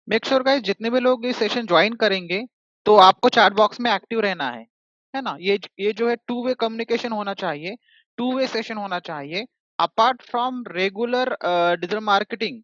Make sure guys जितने भी लोग ये सेशन ज्वाइन करेंगे तो आपको चैट बॉक्स में एक्टिव रहना है ना। ये जो है टू वे कम्युनिकेशन होना चाहिए, टू वे सेशन होना चाहिए। Apart from regular digital marketing,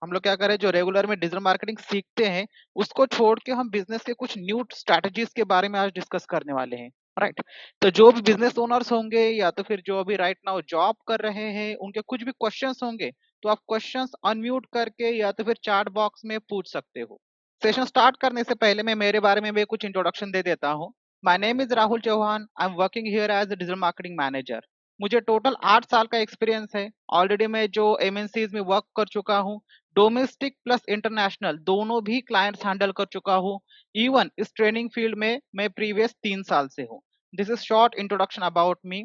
हम लोग क्या करें, जो रेगुलर में डिजिटल मार्केटिंग सीखते हैं उसको छोड़ के हम बिजनेस के कुछ न्यू स्ट्रैटेजीज के बारे में आज डिस्कस करने वाले हैं, राइट। तो जो भी बिजनेस ओनर्स होंगे या तो फिर जो अभी राइट नाउ जॉब कर रहे हैं उनके कुछ भी क्वेश्चंस होंगे तो आप क्वेश्चंस अनम्यूट करके या तो फिर चैट बॉक्स में पूछ सकते हो। सेशन स्टार्ट करने से पहले मैं मेरे बारे में भी कुछ इंट्रोडक्शन दे देता हूँ। My name is Rahul Chauhan, I am working here as digital marketing manager. मुझे टोटल 8 साल का एक्सपीरियंस है। ऑलरेडी मैं जो एमएनसीज में वर्क कर चुका हूँ, डोमेस्टिक प्लस इंटरनेशनल दोनों भी क्लाइंट्स हैंडल कर चुका हूँ। इवन इस ट्रेनिंग फील्ड में मैं प्रीवियस 3 साल से हूँ। This is short introduction about me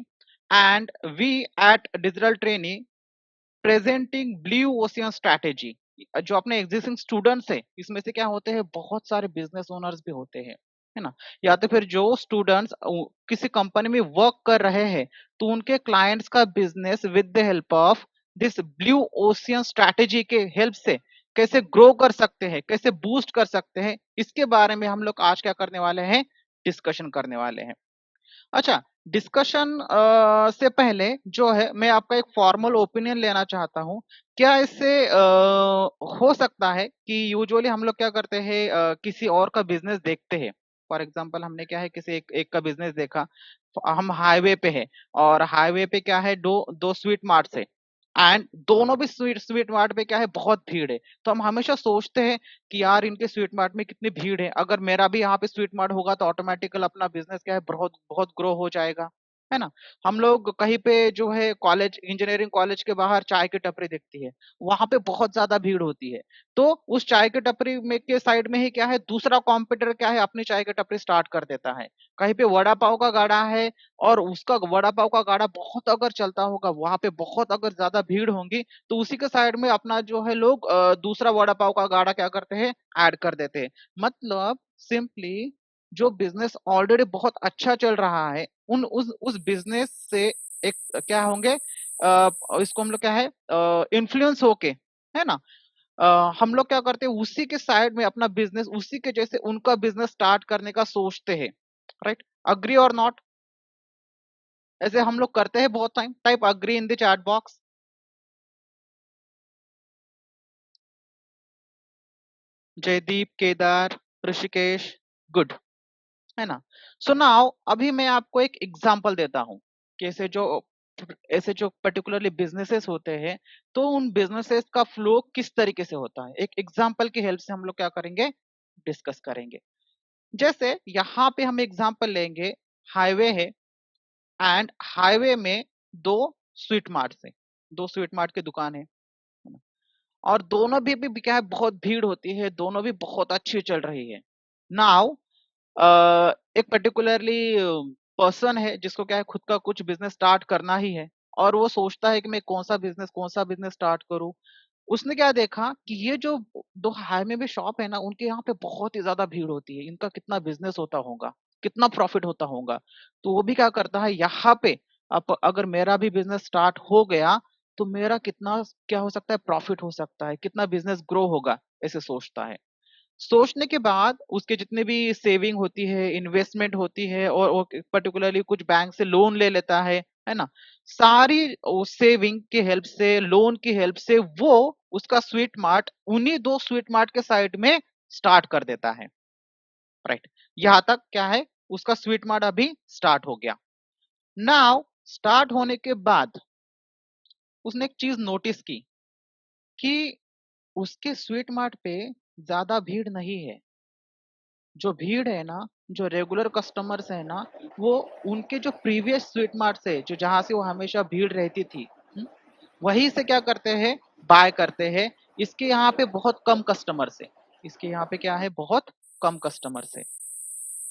and we at digital training presenting blue ocean strategy. जो अपने एग्जिस्टिंग स्टूडेंट्स है इसमें से क्या होते हैं, बहुत सारे बिजनेस ओनर्स भी होते हैं, है ना। या तो फिर जो स्टूडेंट्स किसी कंपनी में वर्क कर रहे हैं तो उनके क्लाइंट्स का business with the help of this blue ocean strategy के हेल्प से कैसे ग्रो कर सकते हैं, कैसे बूस्ट कर सकते हैं, इसके बारे में हम लोग आज क्या करने वाले हैं, डिस्कशन करने वाले हैं। अच्छा, डिस्कशन से पहले जो है मैं आपका एक फॉर्मल ओपिनियन लेना चाहता हूँ। क्या इससे हो सकता है कि यूजुअली हम लोग क्या करते हैं, किसी और का बिजनेस देखते हैं। फॉर एग्जांपल हमने क्या है, किसी एक का बिजनेस देखा, हम हाईवे पे है और हाईवे पे क्या है, दो दो स्वीट मार्ट है एंड दोनों भी स्वीट स्वीट मार्ट पे क्या है, बहुत भीड़ है। तो हम हमेशा सोचते हैं कि यार इनके स्वीट मार्ट में कितनी भीड़ है, अगर मेरा भी यहाँ पे स्वीट मार्ट होगा तो ऑटोमेटिकल अपना बिजनेस क्या है, बहुत बहुत ग्रो हो जाएगा, है ना। हम लोग कहीं पे जो है कॉलेज, इंजीनियरिंग कॉलेज के बाहर चाय की टपरी दिखती है, वहां पे बहुत ज्यादा भीड़ होती है। तो उस चाय की टपरी में के साइड में ही क्या है, दूसरा कॉम्पिटिटर क्या है, अपनी चाय की टपरी स्टार्ट कर देता है। कहीं पे वड़ा पाव का गाड़ा है और उसका वड़ा पाव का गाड़ा बहुत अगर चलता होगा, वहां पे बहुत अगर ज्यादा भीड़ होंगी तो उसी के साइड में अपना जो है लोग दूसरा वड़ा पाव का गाड़ा क्या करते हैं, ऐड कर देते हैं। मतलब सिंपली जो बिजनेस ऑलरेडी बहुत अच्छा चल रहा है उन उस बिजनेस से एक क्या होंगे, इसको हम लोग क्या है, इन्फ्लुएंस होके, है ना। हम लोग क्या करते हैं, उसी के साइड में अपना बिजनेस, उसी के जैसे उनका बिजनेस स्टार्ट करने का सोचते हैं, राइट। अग्री और नॉट? ऐसे हम लोग करते हैं बहुत time. Type agree in the chat box. Jaydeep, Kedar, Rishikesh, good, है ना। सो नाउ अभी मैं आपको एक एग्जांपल देता हूँ कि ऐसे जो पर्टिकुलरली बिजनेसेस होते हैं तो उन बिजनेसेस का फ्लो किस तरीके से होता है, एक एग्जांपल की हेल्प से हम लोग क्या करेंगे, डिस्कस करेंगे। जैसे यहाँ पे हम एग्जांपल लेंगे, हाईवे है एंड हाईवे में दो स्वीट मार्ट है, दो स्वीट मार्ट की दुकान है ना? और दोनों भी क्या है, बहुत भीड़ होती है, दोनों भी बहुत अच्छी चल रही है। नाउ एक पर्टिकुलरली पर्सन है जिसको क्या है, खुद का कुछ बिजनेस स्टार्ट करना ही है और वो सोचता है कि मैं कौन सा बिजनेस स्टार्ट करूं। उसने क्या देखा कि ये जो दो हाईवे में शॉप है ना, उनके यहाँ पे बहुत ही ज्यादा भीड़ होती है, इनका कितना बिजनेस होता होगा, कितना प्रॉफिट होता होगा। तो वो भी क्या करता है, यहाँ पे अब अगर मेरा भी बिजनेस स्टार्ट हो गया तो मेरा कितना क्या हो सकता है, प्रॉफिट हो सकता है, कितना बिजनेस ग्रो होगा, ऐसे सोचता है। सोचने के बाद उसके जितने भी सेविंग होती है, इन्वेस्टमेंट होती है और वो पर्टिकुलरली कुछ बैंक से लोन ले लेता है ना। सारी सेविंग की हेल्प से, लोन की हेल्प से वो उसका स्वीट मार्ट उन्हीं दो स्वीट मार्ट के साइड में स्टार्ट कर देता है, राइट। यहां तक क्या है, उसका स्वीट मार्ट अभी स्टार्ट हो गया। नाउ स्टार्ट होने के बाद उसने एक चीज नोटिस की कि उसके स्वीट मार्ट पे ज्यादा भीड़ नहीं है। जो भीड़ है ना, जो रेगुलर कस्टमर्स है ना, वो उनके जो प्रीवियस स्वीट मार्ट से, जो जहां से वो हमेशा भीड़ रहती थी, वहीं से क्या करते हैं, बाय करते हैं। इसके यहाँ पे बहुत कम कस्टमर्स है, इसके यहाँ पे क्या है, बहुत कम कस्टमर्स है।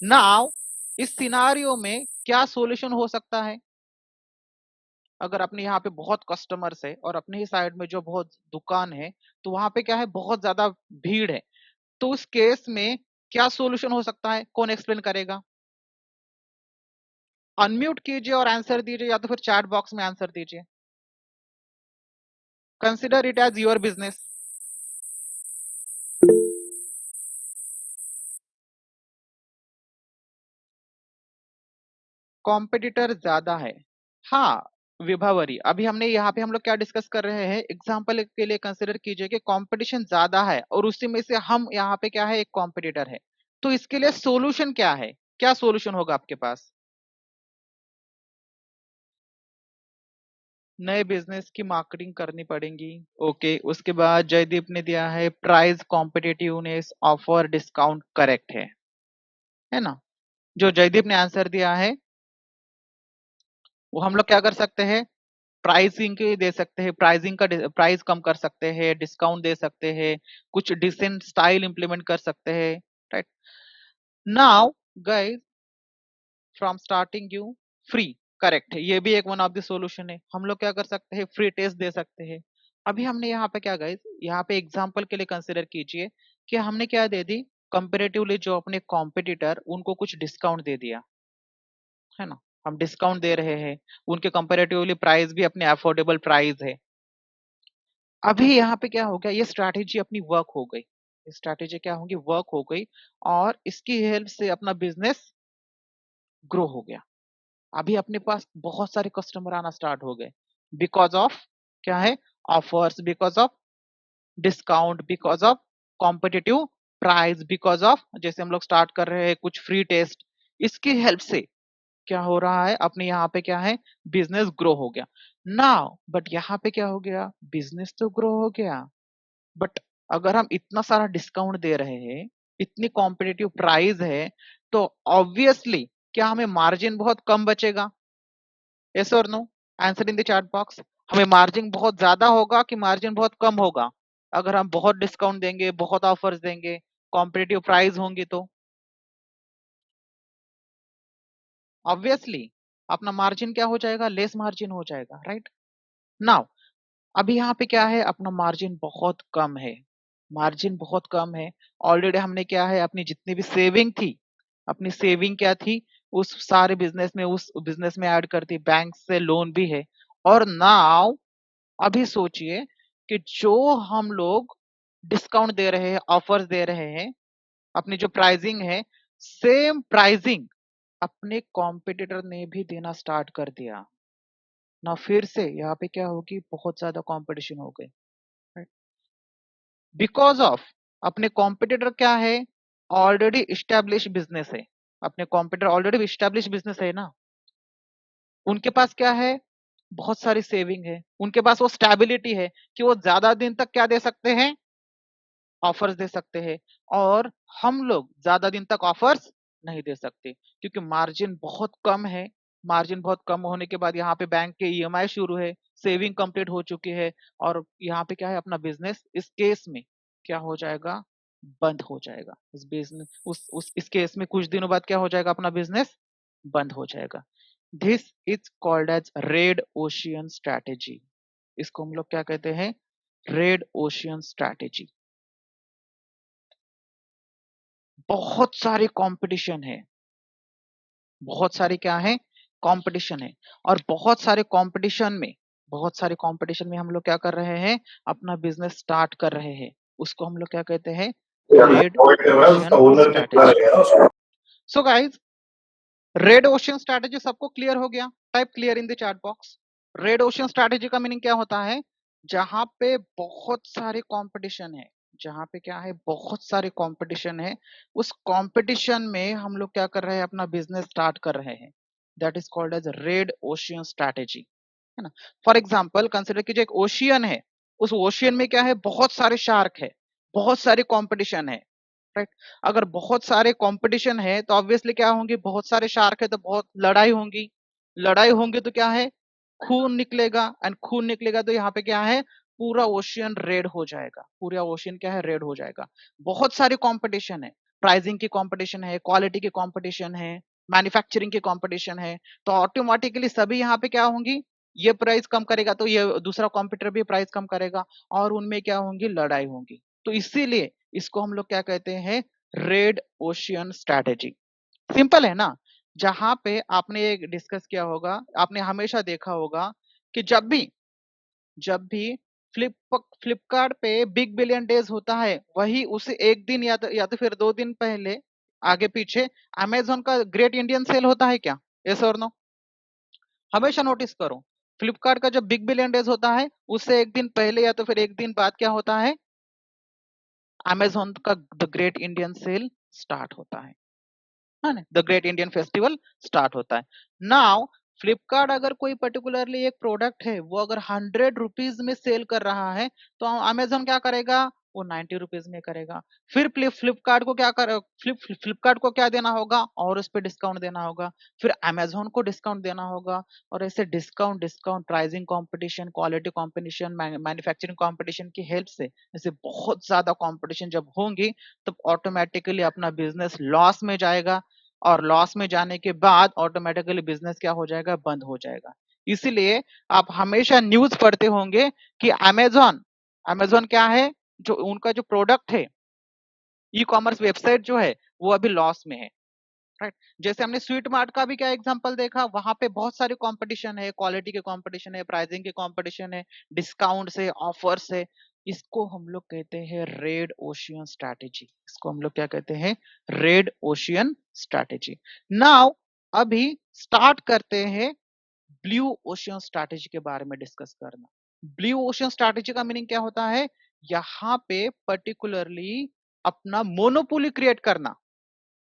नाउ इस सिनारियो में क्या सॉल्यूशन हो सकता है, अगर अपने यहाँ पे बहुत कस्टमर्स है और अपने ही साइड में जो बहुत दुकान है तो वहां पे क्या है, बहुत ज्यादा भीड़ है। तो उस केस में क्या सॉल्यूशन हो सकता है, कौन एक्सप्लेन करेगा? अनम्यूट कीजिए और आंसर दीजिए या तो फिर चैट बॉक्स में आंसर दीजिए। Consider it as your business. Competitor ज्यादा है। हाँ विभावरी, अभी हमने यहाँ पे हम लोग क्या डिस्कस कर रहे हैं, एग्जाम्पल के लिए कंसिडर कीजिए कि कंपटीशन ज्यादा है और उसी में से हम यहाँ पे क्या है, एक कॉम्पिटिटर है। तो इसके लिए सोल्यूशन क्या है, क्या सोल्यूशन होगा आपके पास? नए बिजनेस की मार्केटिंग करनी पड़ेगी। ओके, उसके बाद जयदीप ने दिया है price competitiveness offer discount, correct है ना? जो जयदीप ने आंसर दिया है वो हम लोग क्या कर सकते हैं, प्राइसिंग के दे सकते हैं, प्राइसिंग का प्राइस कम कर सकते हैं, डिस्काउंट दे सकते हैं, कुछ डिसेंट स्टाइल इंप्लीमेंट कर सकते हैं। Right now guys, from starting you free, correct है, ये भी एक वन ऑफ द सॉल्यूशन है। हम लोग क्या कर सकते हैं, फ्री टेस्ट दे सकते हैं। अभी हमने यहाँ पे क्या गाइस, यहाँ पे एग्जांपल के लिए कंसिडर कीजिए कि हमने क्या दे दी, कंपेरेटिवली जो अपने कॉम्पिटिटर उनको कुछ डिस्काउंट दे दिया, है ना? हम डिस्काउंट दे रहे हैं, उनके कंपेरेटिवली प्राइस भी अपने अफोर्डेबल प्राइस है। अभी यहाँ पे क्या हो गया, ये स्ट्रैटेजी अपनी वर्क हो गई, स्ट्रैटेजी क्या होगी, वर्क हो गई, और इसकी हेल्प से अपना बिजनेस ग्रो हो गया। अभी अपने पास बहुत सारे कस्टमर आना स्टार्ट हो गए, बिकॉज ऑफ क्या है, offers, because of discount, because of competitive price, because of जैसे हम लोग स्टार्ट कर रहे हैं कुछ फ्री टेस्ट, इसकी हेल्प से क्या हो रहा है, अपने यहाँ पे क्या है, बिजनेस ग्रो हो गया। नाउ बट यहाँ पे क्या हो गया, बिजनेस तो ग्रो हो गया, बट अगर हम इतना सारा डिस्काउंट दे रहे हैं, इतनी कॉम्पिटिटिव प्राइस है, तो ऑब्वियसली क्या हमें मार्जिन बहुत कम बचेगा? यस और no? Answer in the chat box. हमें मार्जिन बहुत ज्यादा होगा कि मार्जिन बहुत कम होगा? अगर हम बहुत डिस्काउंट देंगे, बहुत ऑफर्स देंगे, कॉम्पिटिटिव प्राइस होंगी, तो ऑब्वियसली अपना मार्जिन क्या हो जाएगा, लेस मार्जिन हो जाएगा। राइट नाउ अभी यहाँ पे क्या है, अपना मार्जिन बहुत कम है, मार्जिन बहुत कम है। ऑलरेडी हमने क्या है, अपनी जितनी भी सेविंग थी, अपनी सेविंग क्या थी, उस सारे बिजनेस में, उस बिजनेस में ऐड करती, बैंक से लोन भी है। और नाउ अभी सोचिए कि जो हम लोग डिस्काउंट दे रहे हैं, ऑफर्स दे रहे हैं, अपनी जो प्राइसिंग है, सेम प्राइसिंग अपने कॉम्पिटिटर ने भी देना स्टार्ट कर दिया ना, फिर से यहाँ पे क्या होगी, बहुत ज्यादा कंपटीशन हो गई। बिकॉज ऑफ अपने कॉम्पिटिटर क्या है, ऑलरेडी इस्टेब्लिश बिजनेस है, अपने कॉम्पिटिटर ऑलरेडी इस्टेब्लिश बिजनेस है ना, उनके पास क्या है, बहुत सारी सेविंग है, उनके पास वो स्टेबिलिटी है कि वो ज्यादा दिन तक क्या दे सकते हैं, ऑफर्स दे सकते हैं। और हम लोग ज्यादा दिन तक ऑफर्स नहीं दे सकते, क्योंकि मार्जिन बहुत कम है। मार्जिन बहुत कम होने के बाद यहाँ पे बैंक के ईएमआई शुरू है, सेविंग कंप्लीट हो चुकी है, और यहाँ पे क्या है, अपना बिजनेस इस केस में क्या हो जाएगा, बंद हो जाएगा। इस बिजनेस इस केस में कुछ दिनों बाद क्या हो जाएगा, अपना बिजनेस बंद हो जाएगा। This is called as red ocean strategy. इसको हम लोग क्या कहते हैं, रेड ओशियन स्ट्रैटेजी। बहुत सारे कंपटीशन है, बहुत सारे क्या है, कंपटीशन है। और बहुत सारे कंपटीशन में हम लोग क्या कर रहे हैं, अपना बिजनेस स्टार्ट कर रहे हैं, उसको हम लोग क्या कहते हैं, red ocean strategy. So guys, red ocean strategy सबको क्लियर हो गया? Type clear in the chat box. Red ocean strategy का मीनिंग क्या होता है, जहां पे बहुत सारे कंपटीशन है, जहां पे क्या है, बहुत सारे कंपटीशन है, उस कंपटीशन में हम लोग क्या कर रहे हैं, अपना बिजनेस स्टार्ट कर रहे हैं, that is called as red ocean strategy, है ना? फॉर एग्जाम्पल कंसिडर कीजिए एक ओशियन है, उस ओशियन में क्या है, बहुत सारे शार्क है, बहुत सारे कंपटीशन है। राइट, अगर बहुत सारे कंपटीशन है तो ऑब्वियसली क्या होंगे, बहुत सारे शार्क है तो बहुत लड़ाई होंगी, लड़ाई होंगी तो क्या है, खून निकलेगा, एंड खून निकलेगा तो यहाँ पे क्या है, पूरा ओशियन रेड हो जाएगा, पूरा ओशियन क्या है, रेड हो जाएगा। बहुत सारे कंपटीशन है, प्राइसिंग की कंपटीशन है, क्वालिटी की कंपटीशन है, मैन्युफैक्चरिंग की कंपटीशन है, तो ऑटोमेटिकली सभी यहाँ पे क्या होंगी, ये प्राइस कम करेगा तो ये दूसरा कॉम्पिटिटर भी प्राइस कम करेगा, और उनमें क्या होंगी, लड़ाई होंगी। तो इसीलिए इसको हम लोग क्या कहते हैं, रेड ओशियन स्ट्रैटेजी। सिंपल है ना? जहां पे आपने एक डिस्कस किया होगा, आपने हमेशा देखा होगा कि जब भी फ्लिपकार्ट पे बिग बिलियन डेज होता है, वही उसे एक दिन या तो फिर 2 दिन पहले, आगे पीछे अमेजोन का ग्रेट इंडियन सेल होता है क्या? यस और नो? हमेशा नोटिस करो, फ्लिपकार्ट का जब बिग बिलियन डेज होता है उससे एक दिन पहले या तो फिर एक दिन बाद क्या होता है, अमेजोन का the great Indian cell start होता है ना, the great Indian festival start होता है। नाउ फ्लिपकार्ट अगर कोई पर्टिकुलरली एक प्रोडक्ट है वो अगर 100 रुपीज में सेल कर रहा है तो अमेजोन क्या करेगा, वो 90 रुपीज में करेगा। फिर फ्लिपकार्ट को क्या कर फ्लिपकार्ट को क्या देना होगा, और उस पर डिस्काउंट देना होगा, फिर अमेजोन को डिस्काउंट देना होगा। और ऐसे discount discount pricing competition, quality competition, manufacturing competition की हेल्प से ऐसे बहुत ज्यादा कंपटीशन जब होंगी तब ऑटोमेटिकली अपना बिजनेस लॉस में जाएगा, और लॉस में जाने के बाद ऑटोमेटिकली बिजनेस क्या हो जाएगा, बंद हो जाएगा। इसीलिए आप हमेशा न्यूज पढ़ते होंगे कि अमेजोन अमेजोन क्या है, जो उनका जो प्रोडक्ट है, ई कॉमर्स वेबसाइट जो है वो अभी लॉस में है, राइट। जैसे हमने स्वीट मार्ट का भी क्या एग्जांपल देखा, वहां पे बहुत सारे कंपटीशन है, क्वालिटी के कंपटीशन है, प्राइसिंग के कंपटीशन है, डिस्काउंट से, ऑफर्स है। इसको हम लोग कहते हैं रेड ओशियन स्ट्रैटेजी। इसको हम लोग क्या कहते हैं, रेड ओशियन स्ट्रैटेजी। नाउ अभी स्टार्ट करते हैं ब्लू ओशियन स्ट्रैटेजी के बारे में डिस्कस करना। ब्लू ओशियन स्ट्रैटेजी का मीनिंग क्या होता है, यहाँ पे पर्टिकुलरली अपना मोनोपोली क्रिएट करना।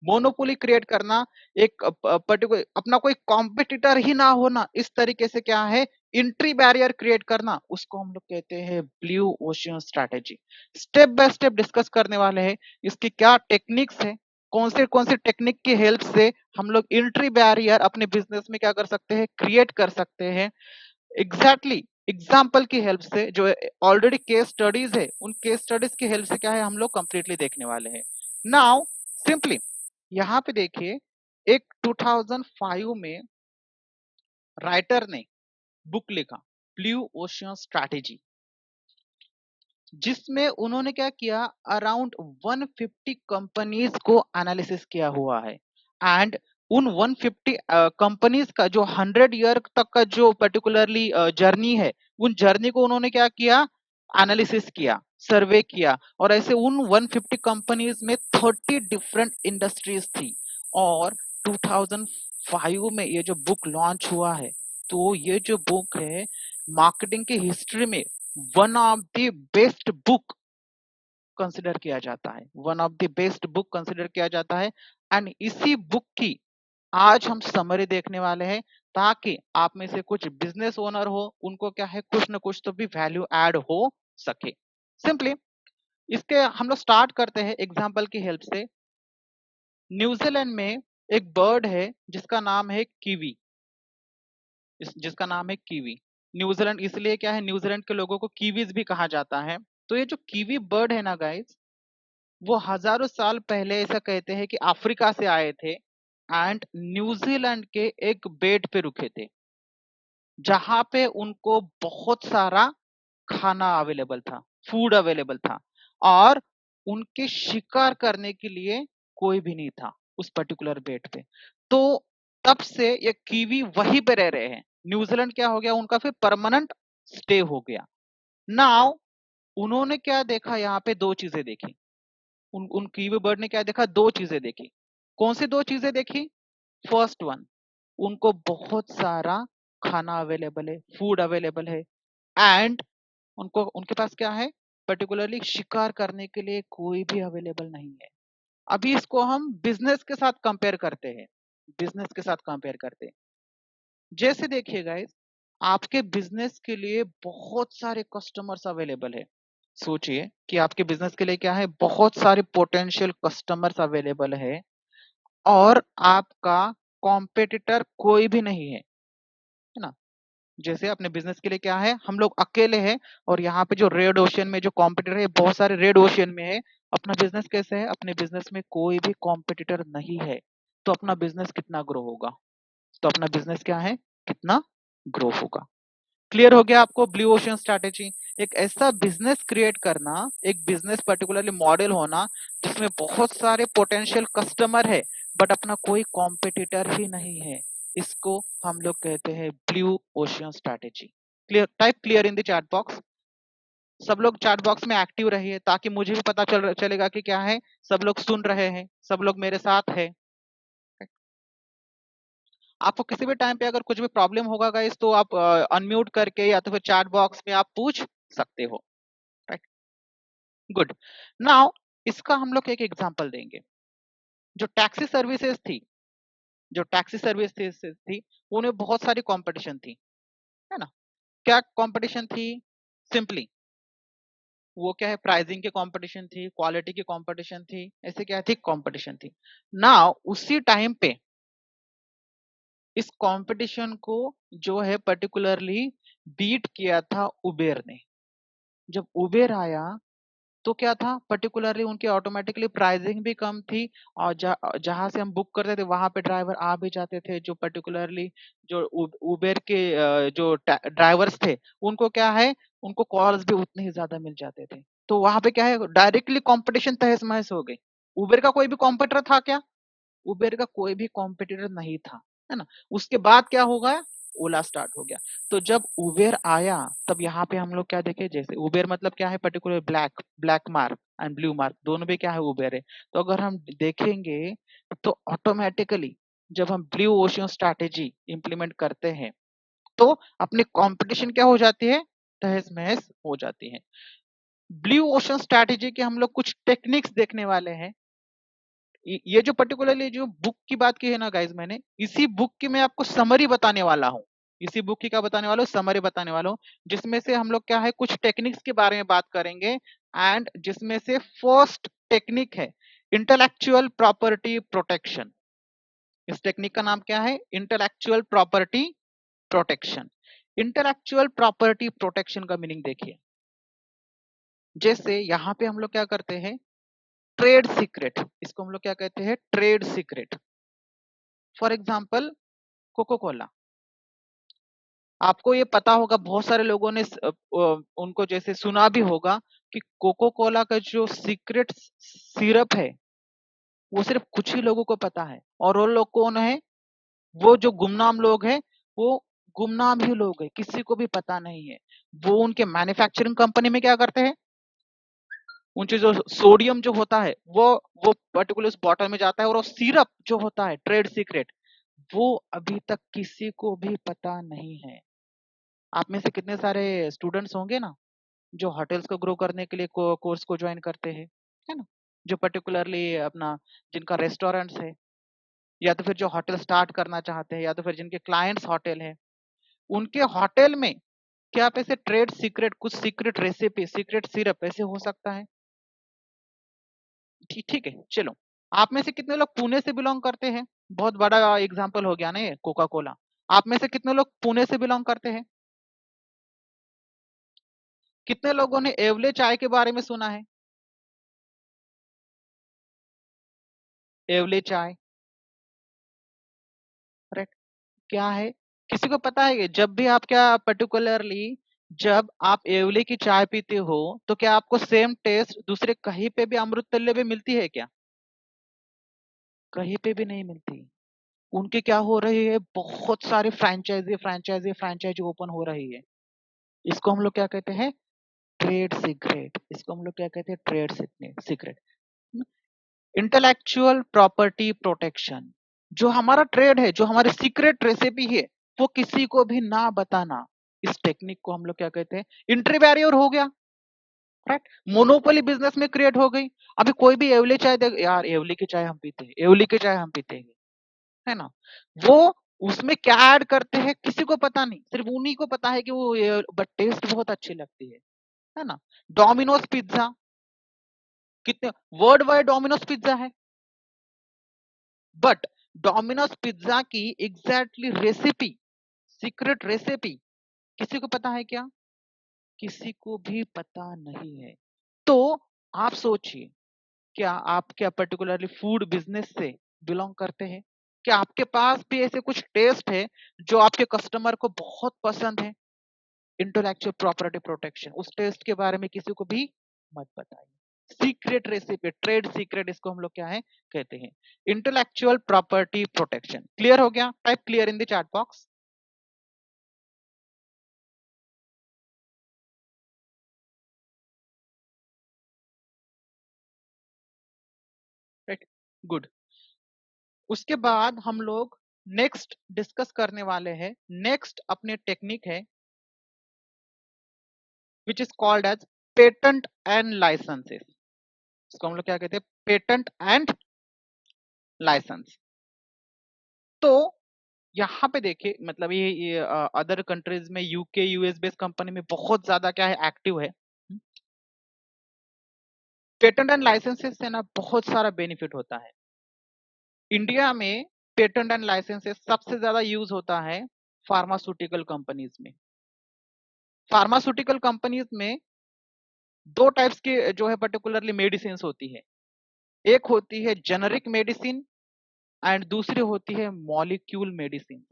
मोनोपोली क्रिएट करना, एक पर्टिकुलर अपना कोई कॉम्पिटिटर ही ना होना, इस तरीके से क्या है, एंट्री बैरियर क्रिएट करना, उसको हम लोग कहते हैं blue ocean strategy. Step by step discuss करने वाले हैं, इसकी क्या टेक्निक्स है, कौन से टेक्निक की हेल्प से हम लोग एंट्री बैरियर अपने बिजनेस में क्या कर सकते हैं, क्रिएट कर सकते हैं। एग्जैक्टली एग्जाम्पल की हेल्प से, जो ऑलरेडी केस स्टडीज है, उन केस स्टडीज की हेल्प से क्या है हम लोग कंप्लीटली देखने वाले हैं। नाउ सिंपली यहाँ पे देखिए, एक 2005 में राइटर ने बुक लिखा, ब्लू ओशियन स्ट्रैटेजी, जिसमें उन्होंने क्या किया, अराउंड 150 कंपनीज को एनालिसिस किया हुआ है। एंड उन 150 कंपनीज का जो 100 ईयर तक का जो पर्टिकुलरली जर्नी है, उन जर्नी को उन्होंने क्या किया, एनालिसिस किया, सर्वे किया। और ऐसे उन 150 कंपनीज में 30 डिफरेंट इंडस्ट्रीज थी। और 2005 में ये जो बुक लॉन्च हुआ है, तो ये जो बुक है मार्केटिंग की हिस्ट्री में one of the best book consider किया जाता है, one of the best book consider किया जाता है। एंड इसी बुक की आज हम समरी देखने वाले हैं, ताकि आप में से कुछ बिजनेस ओनर हो, उनको क्या है, कुछ ना कुछ तो भी वैल्यू ऐड हो सके। सिंपली इसके हम लोग स्टार्ट करते हैं एग्जांपल की हेल्प से। न्यूजीलैंड में एक बर्ड है जिसका नाम है कीवी, जिसका नाम है कीवी। न्यूजीलैंड इसलिए क्या है, न्यूजीलैंड के लोगों को कीवीज भी कहा जाता है। तो ये जो कीवी बर्ड है ना गाइस, वो हजारों साल पहले ऐसा कहते हैं कि अफ्रीका से आए थे एंड न्यूजीलैंड के एक बेट पे रुके थे, जहां पे उनको बहुत सारा खाना अवेलेबल था, फूड अवेलेबल था, और उनके शिकार करने के लिए कोई भी नहीं था उस पर्टिकुलर बेट पे। तो तब से ये कीवी वहीं पे रह रहे हैं। न्यूजीलैंड क्या हो गया, उनका फिर परमानेंट स्टे हो गया। नाउ उन्होंने क्या देखा, यहाँ पे दो चीजें देखी। उन कीवी बर्ड ने क्या देखा, दो चीजें देखी। कौन सी दो चीजें देखी? फर्स्ट वन, उनको बहुत सारा खाना अवेलेबल है, फूड अवेलेबल है। एंड उनको उनके पास क्या है, पर्टिकुलरली शिकार करने के लिए कोई भी अवेलेबल नहीं है। अभी इसको हम बिजनेस के साथ कंपेयर करते हैं, बिजनेस के साथ कंपेयर करते हैं। जैसे देखिए गाइस, आपके बिजनेस के लिए बहुत सारे कस्टमर्स अवेलेबल है। सोचिए कि आपके बिजनेस के लिए क्या है, बहुत सारे पोटेंशियल कस्टमर्स अवेलेबल है, और आपका कॉम्पिटिटर कोई भी नहीं है ना। जैसे अपने बिजनेस के लिए क्या है, हम लोग अकेले हैं, और यहाँ पे जो रेड ओशियन में जो कॉम्पिटिटर है, बहुत सारे रेड ओशियन में है। अपना बिजनेस कैसे है, अपने बिजनेस में कोई भी कॉम्पिटिटर नहीं है, तो अपना बिजनेस कितना ग्रो होगा, तो अपना बिजनेस क्या है, कितना ग्रो होगा। क्लियर हो गया आपको ब्लू ओशन स्ट्रैटेजी? एक ऐसा बिजनेस क्रिएट करना, एक बिजनेस पर्टिकुलरली मॉडल होना जिसमें बहुत सारे पोटेंशियल कस्टमर है बट अपना कोई कॉम्पिटिटर ही नहीं है, इसको हम लोग कहते हैं blue ocean strategy. Clear? Type clear in the chat box. सब लोग चैट बॉक्स में एक्टिव रहिए, ताकि मुझे भी पता चलेगा कि क्या है, सब लोग सुन रहे हैं, सब लोग मेरे साथ है। आपको किसी भी टाइम पे अगर कुछ भी प्रॉब्लम होगा गाइस, तो आप अनम्यूट करके या तो फिर चैट बॉक्स में आप पूछ सकते हो। Right, good. नाउ इसका हम लोग एक एग्जांपल देंगे। जो टैक्सी सर्विसेज थी, जो टैक्सी सर्विसेज थी, उनमें बहुत सारी कंपटीशन थी, है ना। क्या कंपटीशन थी? सिंपली वो क्या है, प्राइसिंग की कंपटीशन थी, क्वालिटी की कंपटीशन थी, ऐसे क्या थी, कंपटीशन थी। नाउ उसी टाइम पे इस कंपटीशन को जो है पर्टिकुलरली बीट किया था उबेर ने। जब उबेर आया तो क्या था, पर्टिकुलरली उनकी ऑटोमेटिकली प्राइसिंग भी कम थी, और जहां से हम बुक करते थे वहां पे ड्राइवर आ भी जाते थे। जो पर्टिकुलरली जो उबेर के जो ड्राइवर्स थे, उनको क्या है, उनको कॉल्स भी उतने ही ज्यादा मिल जाते थे। तो वहां पे क्या है, डायरेक्टली कंपटीशन तहस महस हो गई। उबेर का कोई भी कॉम्पिटिटर था क्या? उबेर का कोई भी कॉम्पिटिटर नहीं था, है ना। उसके बाद क्या होगा, ओला स्टार्ट हो गया। तो जब उबेर आया तब यहाँ पे हम लोग क्या देखे, जैसे उबेर मतलब क्या है, particular black black mark and blue mark दोनों भी क्या है, उबेर है। तो अगर हम देखेंगे तो ऑटोमेटिकली जब हम ब्लू ओशियन स्ट्रैटेजी इंप्लीमेंट करते हैं तो अपनी कंपटीशन क्या हो जाती है, तहस महस हो जाती है। ब्लू ओशन स्ट्रैटेजी के हम लोग कुछ टेक्निक्स देखने वाले हैं। ये जो पर्टिकुलरली जो बुक की बात की है ना गाइज, मैंने इसी बुक की मैं आपको समरी बताने वाला हूँ। इसी बुक की क्या बताने वाला हूँ, समरी बताने वाला हूँ, जिसमें से हम लोग क्या है, कुछ टेक्निक्स के बारे में बात करेंगे। एंड जिसमें से फर्स्ट टेक्निक है इंटेलेक्चुअल प्रॉपर्टी प्रोटेक्शन। इस टेक्निक का नाम क्या है, intellectual property protection. Intellectual property protection का मीनिंग देखिए, जैसे यहाँ पे हम लोग क्या करते हैं, ट्रेड सीक्रेट, इसको हम लोग क्या कहते हैं, trade secret. For example Coca Cola, आपको ये पता होगा, बहुत सारे लोगों ने उनको जैसे सुना भी होगा कि कोको कोला का जो सीक्रेट सिरप है वो सिर्फ कुछ ही लोगों को पता है। और वो लोग कौन है, वो जो गुमनाम लोग हैं, वो गुमनाम ही लोग हैं, किसी को भी पता नहीं है। वो उनके मैन्युफैक्चरिंग कंपनी में क्या करते हैं, उनसे जो सोडियम जो होता है वो पर्टिकुलर उस बॉटल में जाता है, और वो सिरप जो होता है ट्रेड सीक्रेट, वो अभी तक किसी को भी पता नहीं है। आप में से कितने सारे स्टूडेंट्स होंगे ना जो होटल्स को ग्रो करने के लिए कोर्स को ज्वाइन करते हैं, है ना। जो पर्टिकुलरली अपना, जिनका रेस्टोरेंट्स है, या तो फिर जो होटल स्टार्ट करना चाहते हैं, या तो फिर जिनके क्लाइंट्स होटल है, उनके होटल में क्या आप ऐसे ट्रेड सीक्रेट, कुछ सीक्रेट रेसिपी, सीक्रेट सिरप ऐसे हो सकता है। ठीक ठीक है, चलो। आप में से कितने लोग पुणे से बिलोंग करते हैं? बहुत बड़ा एग्जाम्पल हो गया ना ये कोका कोला। आप में से कितने लोग पुणे से बिलोंग करते हैं? कितने लोगों ने एवले चाय के बारे में सुना है? एवले चाय, करेक्ट। क्या है, किसी को पता है कि जब भी आप क्या पर्टिकुलरली, जब आप एवले की चाय पीते हो तो क्या आपको सेम टेस्ट दूसरे कहीं पे भी अमृत तुल्य भी मिलती है क्या? कहीं पे भी नहीं मिलती। उनके क्या हो रही है, बहुत सारे फ्रेंचाइजी फ्रेंचाइजी फ्रेंचाइजी ओपन हो रही है। इसको हम लोग क्या कहते हैं, ट्रेड सीक्रेट। इसको हम लोग क्या कहते हैं, trade secret. Intellectual property protection, जो हमारा ट्रेड है, जो हमारी सीक्रेट रेसिपी है, वो किसी को भी ना बताना, इस टेक्निक को हम लोग क्या कहते हैं, इंट्री बैरियर हो गया। राइट, मोनोपोली बिजनेस में क्रिएट हो गई। अभी कोई भी एवली चाय देख, यार एवली की चाय हम पीते हैं, एवली की चाय हम पीते हैं, है ना। वो उसमें क्या ऐड करते हैं किसी को पता नहीं, सिर्फ उन्हीं को पता है कि वो, बट टेस्ट बहुत अच्छी लगती है ना। डोमिनोज पिज्जा, कितने वर्ल्ड वाइड डोमिनोज पिज्जा है, बट डोमिनोज पिज्जा की एग्जैक्टली रेसिपी, सीक्रेट रेसिपी किसी को पता है क्या? किसी को भी पता नहीं है। तो आप सोचिए, क्या आप क्या पर्टिकुलरली फूड बिजनेस से बिलोंग करते हैं? क्या आपके पास भी ऐसे कुछ टेस्ट है जो आपके कस्टमर को बहुत पसंद है? इंटेलेक्चुअल प्रॉपर्टी प्रोटेक्शन, उस टेस्ट के बारे में किसी को भी मत बताइए। सीक्रेट रेसिपी, ट्रेड सीक्रेट, इसको हम लोग क्या है, कहते हैं इंटेलेक्चुअल प्रॉपर्टी प्रोटेक्शन। क्लियर हो गया? Type clear in the chat box. Right, good. उसके बाद हम लोग नेक्स्ट डिस्कस करने वाले हैं, नेक्स्ट अपने टेक्निक है which is called as patent and licenses. इसको हम लोग क्या कहते हैं, पेटेंट एंड लाइसेंस। तो यहाँ पे देखिए मतलब ये अदर कंट्रीज में यूके यूएस बेस्ड कंपनी में बहुत ज्यादा क्या है एक्टिव है। पेटेंट एंड लाइसेंसेस से ना बहुत सारा बेनिफिट होता है। इंडिया में पेटेंट एंड लाइसेंसेस सबसे ज्यादा यूज होता है फार्मास्यूटिकल कंपनीज में। फार्मास्यूटिकल कंपनीज में दो टाइप्स के जो है पर्टिकुलरली मेडिसिन होती है, एक होती है जेनरिक मेडिसिन एंड दूसरी होती है molecule medicine.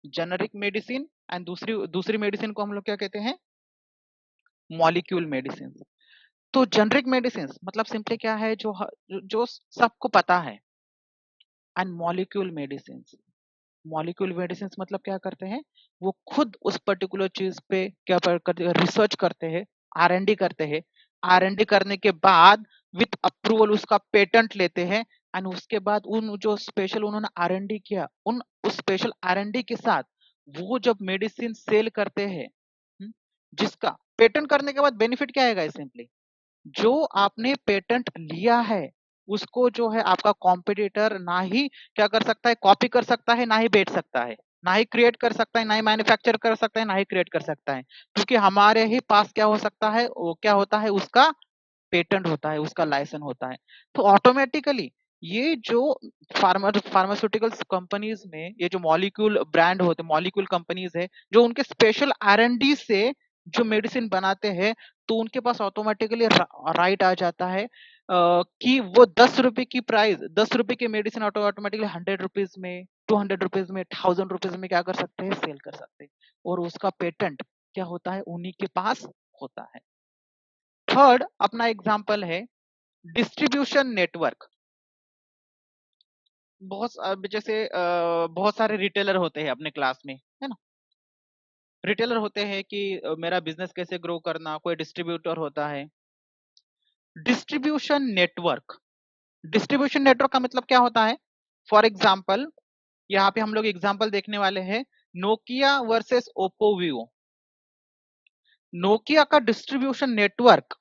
Generic medicine and दूसरी दूसरी मेडिसिन को हम लोग क्या कहते हैं, मॉलिक्यूल मेडिसिन। तो जेनरिक मेडिसिन मतलब सिंपली क्या है, जो सबको पता है। And molecule medicine, molecule medicine मतलब क्या करते हैं, वो खुद उस पर्टिकुलर चीज पे क्या करते हैं, रिसर्च करते हैं, R&D करते हैं। R&D करने के बाद विथ अप्रूवल उसका पेटेंट लेते हैं एंड उसके बाद उन जो स्पेशल उन्होंने R&D किया, उन उस स्पेशल R&D के साथ वो जब मेडिसिन सेल करते हैं, जिसका पेटेंट करने के बाद बेनिफिट क्या आएगा, सिंपली जो आपने पेटेंट लिया है उसको जो है आपका कॉम्पिटिटर ना ही क्या कर सकता है, कॉपी कर सकता है, ना ही बेच सकता है, ना ही क्रिएट कर सकता है, ना ही मैन्युफैक्चर कर सकता है, ना ही क्रिएट कर सकता है। क्योंकि हमारे ही पास क्या हो सकता है, वो क्या होता है, उसका पेटेंट होता है, उसका लाइसेंस होता है। तो ऑटोमेटिकली ये जो फार्मास्यूटिकल्स कंपनीज में ये जो मॉलिक्यूल ब्रांड होते, मॉलिक्यूल कंपनीज है, जो उनके स्पेशल R&D से जो मेडिसिन बनाते हैं, तो उनके पास ऑटोमेटिकली राइट आ जाता है कि वो 10 रुपए की प्राइस, 10 रुपए की मेडिसिन ऑटोमेटिकली 100 रुपीज में, 200 रुपीज में, 1000 रुपीज में क्या कर सकते हैं, सेल कर सकते हैं। और उसका पेटेंट क्या होता है, उन्हीं के पास होता है। थर्ड अपना एग्जाम्पल है डिस्ट्रीब्यूशन नेटवर्क। जैसे बहुत सारे रिटेलर होते हैं अपने क्लास में, है ना। रिटेलर होते हैं कि मेरा बिजनेस कैसे ग्रो करना, कोई डिस्ट्रीब्यूटर होता है। डिस्ट्रीब्यूशन नेटवर्क, डिस्ट्रीब्यूशन नेटवर्क का मतलब क्या होता है, फॉर एग्जाम्पल यहाँ पे हम लोग एग्जाम्पल देखने वाले हैं Nokia versus Oppo Vivo. Nokia का डिस्ट्रीब्यूशन नेटवर्क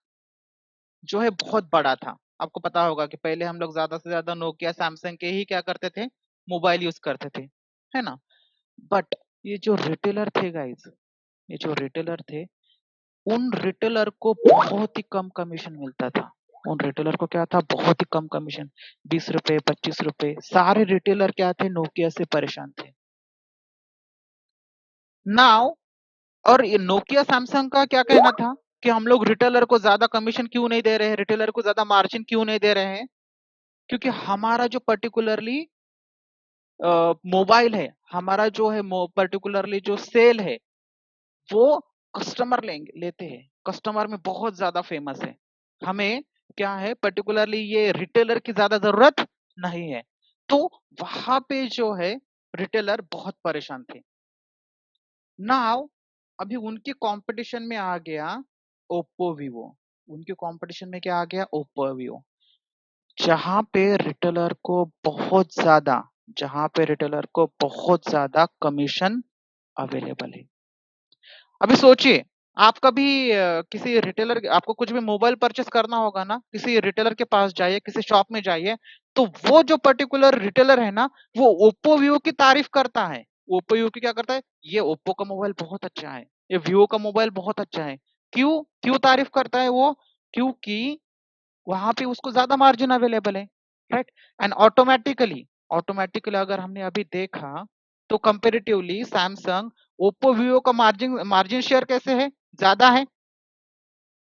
जो है बहुत बड़ा था। आपको पता होगा कि पहले हम लोग ज्यादा से ज्यादा नोकिया सैमसंग के ही क्या करते थे, मोबाइल यूज करते थे, है ना। बट ये जो रिटेलर थे गाइस, ये जो रिटेलर थे, उन रिटेलर को बहुत ही कम कमीशन मिलता था। उन रिटेलर को क्या था, बहुत ही कम कमीशन, 20 रुपए 25 रुपए। सारे रिटेलर क्या थे, नोकिया से परेशान थे। नाउ और ये नोकिया सैमसंग का क्या कहना था कि हम लोग रिटेलर को ज्यादा कमीशन क्यों नहीं दे रहे हैं, रिटेलर को ज्यादा मार्जिन क्यों नहीं दे रहे हैं, क्योंकि हमारा जो पर्टिकुलरली मोबाइल है, हमारा जो है पर्टिकुलरली जो सेल है, वो कस्टमर लेते हैं, कस्टमर में बहुत ज्यादा फेमस है। हमें क्या है, पर्टिकुलरली ये रिटेलर की ज्यादा जरूरत नहीं है। तो वहां पे जो है रिटेलर बहुत परेशान थे। नाउ अभी उनके कंपटीशन में आ गया ओप्पो वीवो। उनके कंपटीशन में क्या आ गया, ओप्पो वीवो। जहां पे रिटेलर को बहुत ज्यादा, जहां पे रिटेलर को बहुत ज्यादा कमीशन अवेलेबल है। अभी सोचिए, आप कभी किसी रिटेलर, आपको कुछ भी मोबाइल परचेस करना होगा ना, किसी रिटेलर के पास जाइए, किसी शॉप में जाइए, तो वो जो पर्टिकुलर रिटेलर है ना, वो ओप्पो वीवो की तारीफ करता है। ओप्पो वीवो की क्या करता है, ये ओप्पो का मोबाइल बहुत अच्छा है, ये वीवो का मोबाइल बहुत अच्छा है। क्यों क्यों तारीफ करता है वो, क्योंकि वहां पे उसको ज्यादा मार्जिन अवेलेबल है, राइट। एंड ऑटोमेटिकली, ऑटोमेटिकली अगर हमने अभी देखा तो कंपेरेटिवली सैमसंग, ओप्पो वीवो का मार्जिन मार्जिन शेयर कैसे है, ज्यादा है।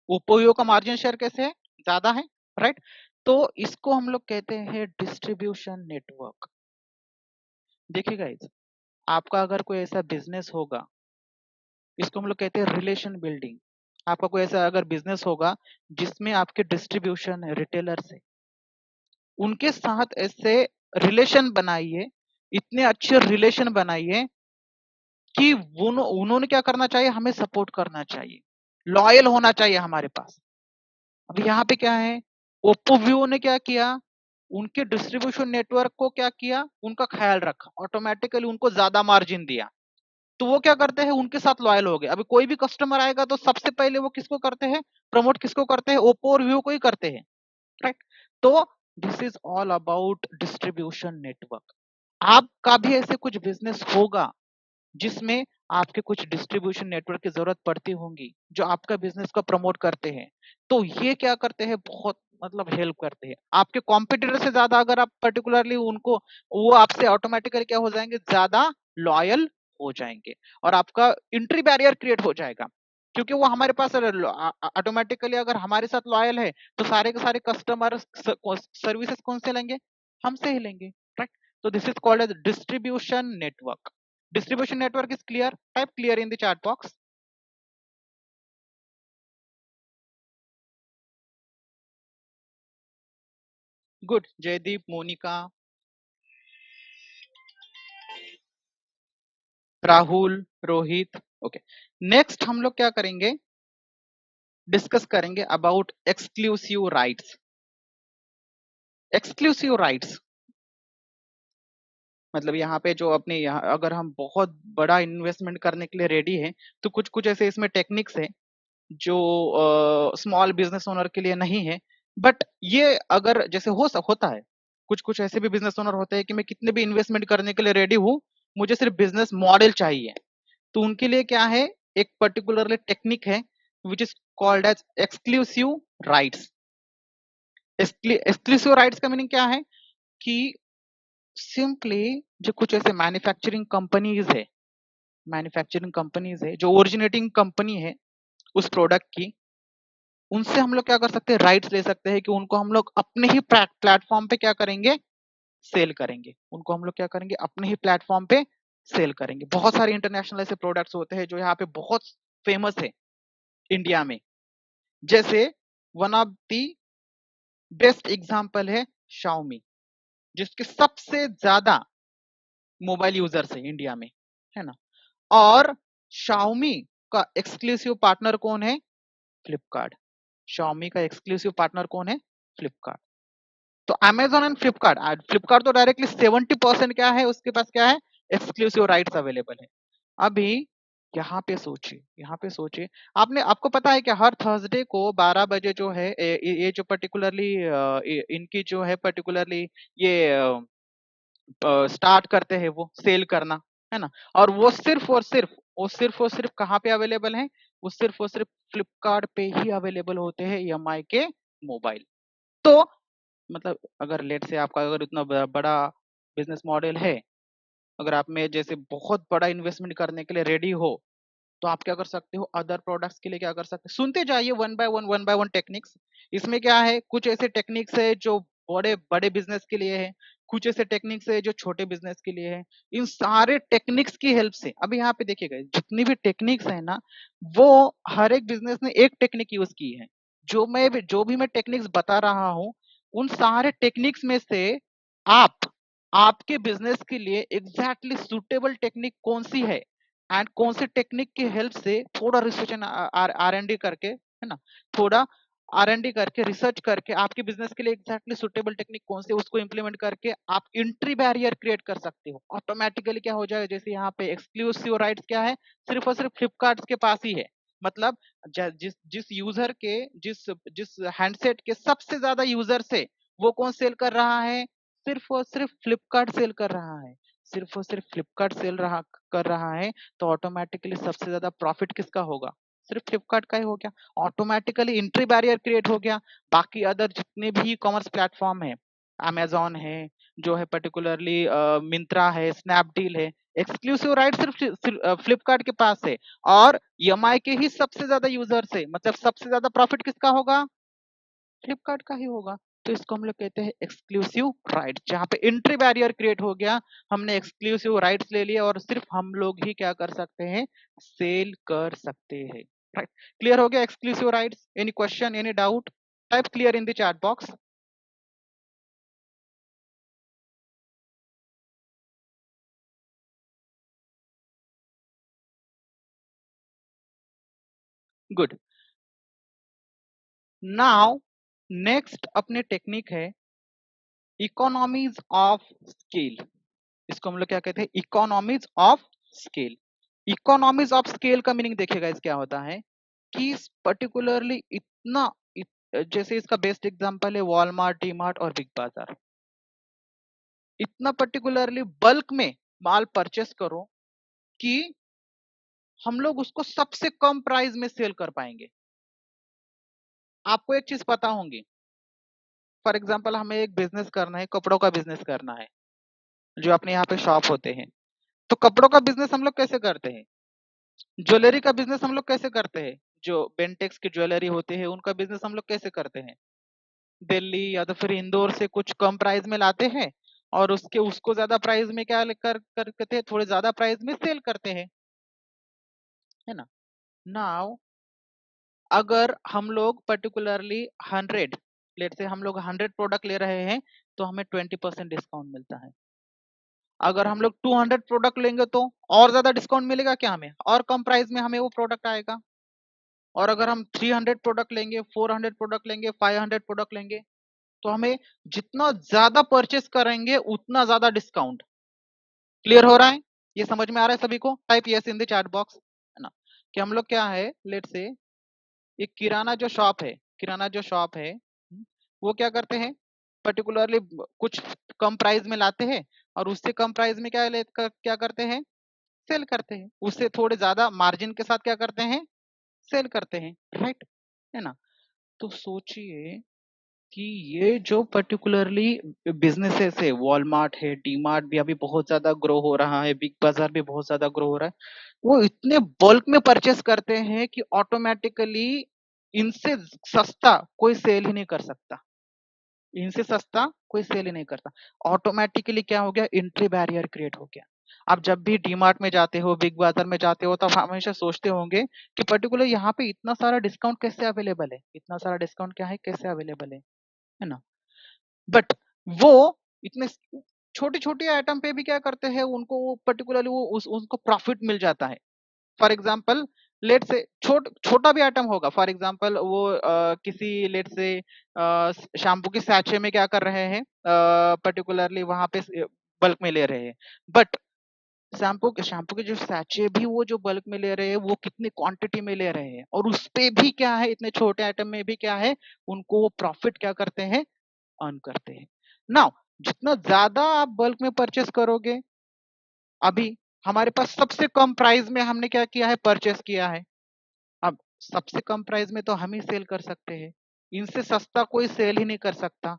ओप्पो वीवो का मार्जिन शेयर कैसे है, ज्यादा है, राइट। तो इसको हम लोग कहते हैं डिस्ट्रीब्यूशन नेटवर्क। देखिए गाइस, आपका अगर कोई ऐसा बिजनेस होगा, इसको हम लोग कहते हैं रिलेशन बिल्डिंग। आपका कोई ऐसा अगर बिजनेस होगा जिसमें आपके डिस्ट्रीब्यूशन है, रिटेलर है, उनके साथ ऐसे रिलेशन बनाइए, इतने अच्छे रिलेशन बनाइए कि उन्होंने क्या करना चाहिए, हमें सपोर्ट करना चाहिए, लॉयल होना चाहिए हमारे पास। अब यहाँ पे क्या है, ओप्पो वीवो ने क्या किया, उनके डिस्ट्रीब्यूशन नेटवर्क को क्या किया, उनका ख्याल रखा, ऑटोमेटिकली उनको ज्यादा मार्जिन दिया। तो वो क्या करते हैं, उनके साथ लॉयल हो गए। अभी कोई भी कस्टमर आएगा तो सबसे पहले वो किसको करते हैं, प्रमोट किसको करते हैं, ओप्पो और वीवो को ही करते हैं, राइट। तो this is all about distribution network. आपका भी ऐसे कुछ बिजनेस होगा जिसमें आपके कुछ डिस्ट्रीब्यूशन नेटवर्क की जरूरत पड़ती होंगी, जो आपका बिजनेस को प्रमोट करते हैं। तो ये क्या करते हैं, बहुत मतलब हेल्प करते हैं आपके कॉम्पिटिटर से ज्यादा। अगर आप पर्टिकुलरली उनको, वो आपसे ऑटोमेटिकली क्या हो जाएंगे, ज्यादा लॉयल हो जाएंगे, और आपका एंट्री बैरियर क्रिएट हो जाएगा। क्योंकि वो हमारे पास ऑटोमेटिकली अगर हमारे साथ लॉयल है तो सारे के सारे कस्टमर सर्विसेज कौन से लेंगे, हमसे ही लेंगे, राइट। तो this is called as distribution network. Distribution network is clear. Type clear in the chat box. Good. Jaydeep, Monica, Rahul, Rohit. Okay, next हम लोग क्या करेंगे, डिस्कस करेंगे about exclusive rights. Exclusive rights मतलब यहाँ पे जो अपने यहाँ अगर हम बहुत बड़ा इन्वेस्टमेंट करने के लिए रेडी है तो कुछ कुछ ऐसे इसमें टेक्निक्स है जो स्मॉल बिजनेस ओनर के लिए नहीं है। बट ये अगर जैसे होता है, कुछ कुछ ऐसे भी बिजनेस ओनर होते हैं कि मैं कितने भी इन्वेस्टमेंट करने के लिए रेडी हूँ, मुझे सिर्फ बिजनेस मॉडल चाहिए। तो उनके लिए क्या है, एक पर्टिकुलरली टेक्निक है which is called as exclusive rights. Exclusive rights का मीनिंग क्या है कि सिंपली जो कुछ ऐसे मैन्युफैक्चरिंग कंपनीज है जो ओरिजिनेटिंग कंपनी है उस प्रोडक्ट की, उनसे हम लोग क्या कर सकते हैं, राइट्स ले सकते हैं कि उनको हम लोग अपने ही प्लेटफॉर्म पे क्या करेंगे, सेल करेंगे। उनको हम लोग क्या करेंगे, अपने ही प्लेटफॉर्म पे सेल करेंगे। बहुत सारे इंटरनेशनल ऐसे प्रोडक्ट्स होते हैं जो यहाँ पे बहुत फेमस है इंडिया में। जैसे one of the best example है Xiaomi, जिसके सबसे ज्यादा मोबाइल यूजर्स है इंडिया में, है ना। और Xiaomi का एक्सक्लूसिव पार्टनर कौन है, फ्लिपकार्ट. Xiaomi का एक्सक्लूसिव पार्टनर कौन है, फ्लिपकार्ट. तो Amazon एंड फ्लिपकार्ट, फ्लिपकार्ट तो डायरेक्टली 70% क्या है, उसके पास क्या है, एक्सक्लूसिव राइट्स अवेलेबल है। अभी यहाँ पे सोचिए आपने, आपको पता है कि हर थर्सडे को 12 बजे जो है ये जो पर्टिकुलरली इनकी जो है पर्टिकुलरली ये स्टार्ट करते हैं वो सेल करना, है ना। और वो सिर्फ कहाँ पे अवेलेबल है, वो सिर्फ फ्लिपकार्ट पे ही अवेलेबल होते हैं, EMI के मोबाइल। तो मतलब अगर लेट से आपका अगर इतना बड़ा बिजनेस मॉडल है, अगर आप में जैसे बहुत बड़ा इन्वेस्टमेंट करने के लिए रेडी हो, तो आप क्या कर सकते हो, अदर प्रोडक्ट्स के लिए क्या कर सकते हो, सुनते जाइए वन बाय वन टेक्निक्स। इसमें क्या है, कुछ ऐसे टेक्निक्स है जो बड़े बड़े बिजनेस के लिए है, कुछ ऐसे टेक्निक्स है जो छोटे बिजनेस के लिए है। इन सारे टेक्निक्स की हेल्प से, अभी यहाँ पे देखिएगा जितनी भी टेक्निक्स है ना, वो हर एक बिजनेस ने एक टेक्निक यूज की है। जो भी मैं टेक्निक्स बता रहा हूँ, उन सारे टेक्निक्स में से आप आपके बिजनेस के लिए एग्जैक्टली सुटेबल टेक्निक कौन सी है, एंड कौन से टेक्निक की हेल्प से थोड़ा रिसर्च एंड R&D करके, है ना, थोड़ा R&D करके रिसर्च करके आपके बिजनेस के लिए एग्जैक्टली सुटेबल टेक्निक कौन से, उसको इंप्लीमेंट करके आप एंट्री बैरियर क्रिएट कर सकते हो। ऑटोमेटिकली क्या हो जाएगा, जैसे यहाँ पे एक्सक्लूसिव राइट्स क्या है, सिर्फ और सिर्फ फ्लिपकार्ट के पास ही है। मतलब जिस जिस यूजर के जिस जिस हैंडसेट के सबसे ज्यादा यूजर से वो कौन सेल कर रहा है, सिर्फ और सिर्फ फ्लिपकार्ट सेल कर रहा है, सिर्फ और सिर्फ फ्लिपकार्ट सेल रहा कर रहा है। तो ऑटोमेटिकली सबसे ज्यादा प्रॉफिट किसका होगा, सिर्फ फ्लिपकार्ट का ही हो गया। ऑटोमेटिकली एंट्री बैरियर क्रिएट हो गया। बाकी अदर जितने भी ई कॉमर्स प्लेटफॉर्म है, अमेजोन है, जो है पर्टिकुलरली मिंत्रा है, स्नैपडील है, एक्सक्लूसिव राइट सिर्फ फ्लिपकार्ट के पास है। और EMI के ही सबसे ज्यादा यूजर्स है, मतलब सबसे ज्यादा प्रॉफिट किसका होगा, फ्लिपकार्ट का ही होगा। तो इसको हम लोग कहते हैं एक्सक्लूसिव राइट, जहाँ पे एंट्री बैरियर क्रिएट हो गया। हमने एक्सक्लूसिव राइट्स ले लिया और सिर्फ हम लोग ही क्या कर सकते हैं, सेल कर सकते हैं, राइट। क्लियर हो गया exclusive rights, any question, any doubt, type clear in the chat box. Good. Now next अपने टेक्निक है इकोनॉमीज ऑफ स्केल, इसको हम लोग क्या कहते हैं, economies of scale. Economies of scale का मीनिंग देखिएगा इस क्या होता है कि पर्टिकुलरली इतना जैसे इसका बेस्ट एग्जांपल है वॉलमार्ट, डीमार्ट और बिग बाजार। इतना पर्टिकुलरली बल्क में माल परचेस करो कि हम लोग उसको सबसे कम प्राइस में सेल कर पाएंगे। आपको एक चीज पता होंगी, फॉर एग्जांपल हमें एक बिजनेस करना है, कपड़ों का बिजनेस करना है, जो अपने यहाँ पे शॉप होते हैं, तो कपड़ों का बिजनेस हम लोग कैसे करते हैं, ज्वेलरी का बिजनेस हम लोग कैसे करते हैं, जो बेंटेक्स की ज्वेलरी होती है उनका बिजनेस हम लोग कैसे करते हैं, दिल्ली या तो फिर इंदौर से कुछ कम प्राइस में लाते हैं और उसको ज्यादा प्राइस में क्या करते हैं, थोड़े ज्यादा प्राइस में सेल करते हैं, है ना। नाउ अगर हम लोग पर्टिकुलरली 100, लेट से हम लोग 100 प्रोडक्ट ले रहे हैं तो हमें 20% डिस्काउंट मिलता है। अगर हम लोग 200 प्रोडक्ट लेंगे तो और ज्यादा डिस्काउंट मिलेगा क्या हमें, और कम प्राइस में हमें वो प्रोडक्ट आएगा। और अगर हम 300 प्रोडक्ट लेंगे, 400 प्रोडक्ट लेंगे, 500 प्रोडक्ट लेंगे तो हमें जितना ज्यादा परचेस करेंगे उतना ज्यादा डिस्काउंट। क्लियर हो रहा है, ये समझ में आ रहा है सभी को, type yes in the chat box, है ना। कि हम लोग क्या है, लेट से एक किराना जो शॉप है, किराना जो शॉप है वो क्या करते हैं, पर्टिकुलरली कुछ कम प्राइस में लाते हैं और उससे कम प्राइस में क्या करते हैं, सेल करते हैं, उससे थोड़े ज्यादा मार्जिन के साथ क्या करते हैं, सेल करते हैं, राइट, है ना। तो सोचिए कि ये जो पर्टिकुलरली बिजनेसेस है, वॉलमार्ट है, डीमार्ट भी अभी बहुत ज्यादा ग्रो हो रहा है, बिग बाजार भी बहुत ज्यादा ग्रो हो रहा है, वो इतने बल्क में परचेस करते हैं कि ऑटोमेटिकली इनसे सस्ता कोई सेल ही नहीं कर सकता, इनसे सस्ता कोई सेल ही नहीं करता। ऑटोमेटिकली क्या हो गया, एंट्री बैरियर क्रिएट हो गया। आप जब भी डीमार्ट में जाते हो, बिग बाजार में जाते हो, तब हमेशा सोचते होंगे कि पर्टिकुलर यहाँ पे इतना सारा डिस्काउंट कैसे अवेलेबल है, इतना सारा डिस्काउंट क्या है, कैसे अवेलेबल है ना। बट वो इतने छोटे छोटे आइटम पे भी क्या करते हैं, उनको पर्टिकुलरली वो उनको प्रॉफिट मिल जाता है। फॉर एग्जाम्पल लेट से छोटा भी आइटम होगा, फॉर एग्जाम्पल वो किसी लेट से शैम्पू के सैचे में क्या कर रहे हैं, पर्टिकुलरली वहां पे बल्क में ले रहे हैं, बट शैम्पू के जो सैचे भी वो जो बल्क में ले रहे हैं वो कितनी क्वांटिटी में ले रहे हैं, और उस पे भी क्या है, इतने छोटे आइटम में भी क्या है, उनको वो प्रॉफिट क्या करते हैं, अर्न करते हैं। नाउ जितना ज्यादा आप बल्क में परचेस करोगे, अभी हमारे पास सबसे कम प्राइस में हमने क्या किया है, परचेस किया है। अब सबसे कम प्राइस में तो हम ही सेल कर सकते हैं, इनसे सस्ता कोई सेल ही नहीं कर सकता।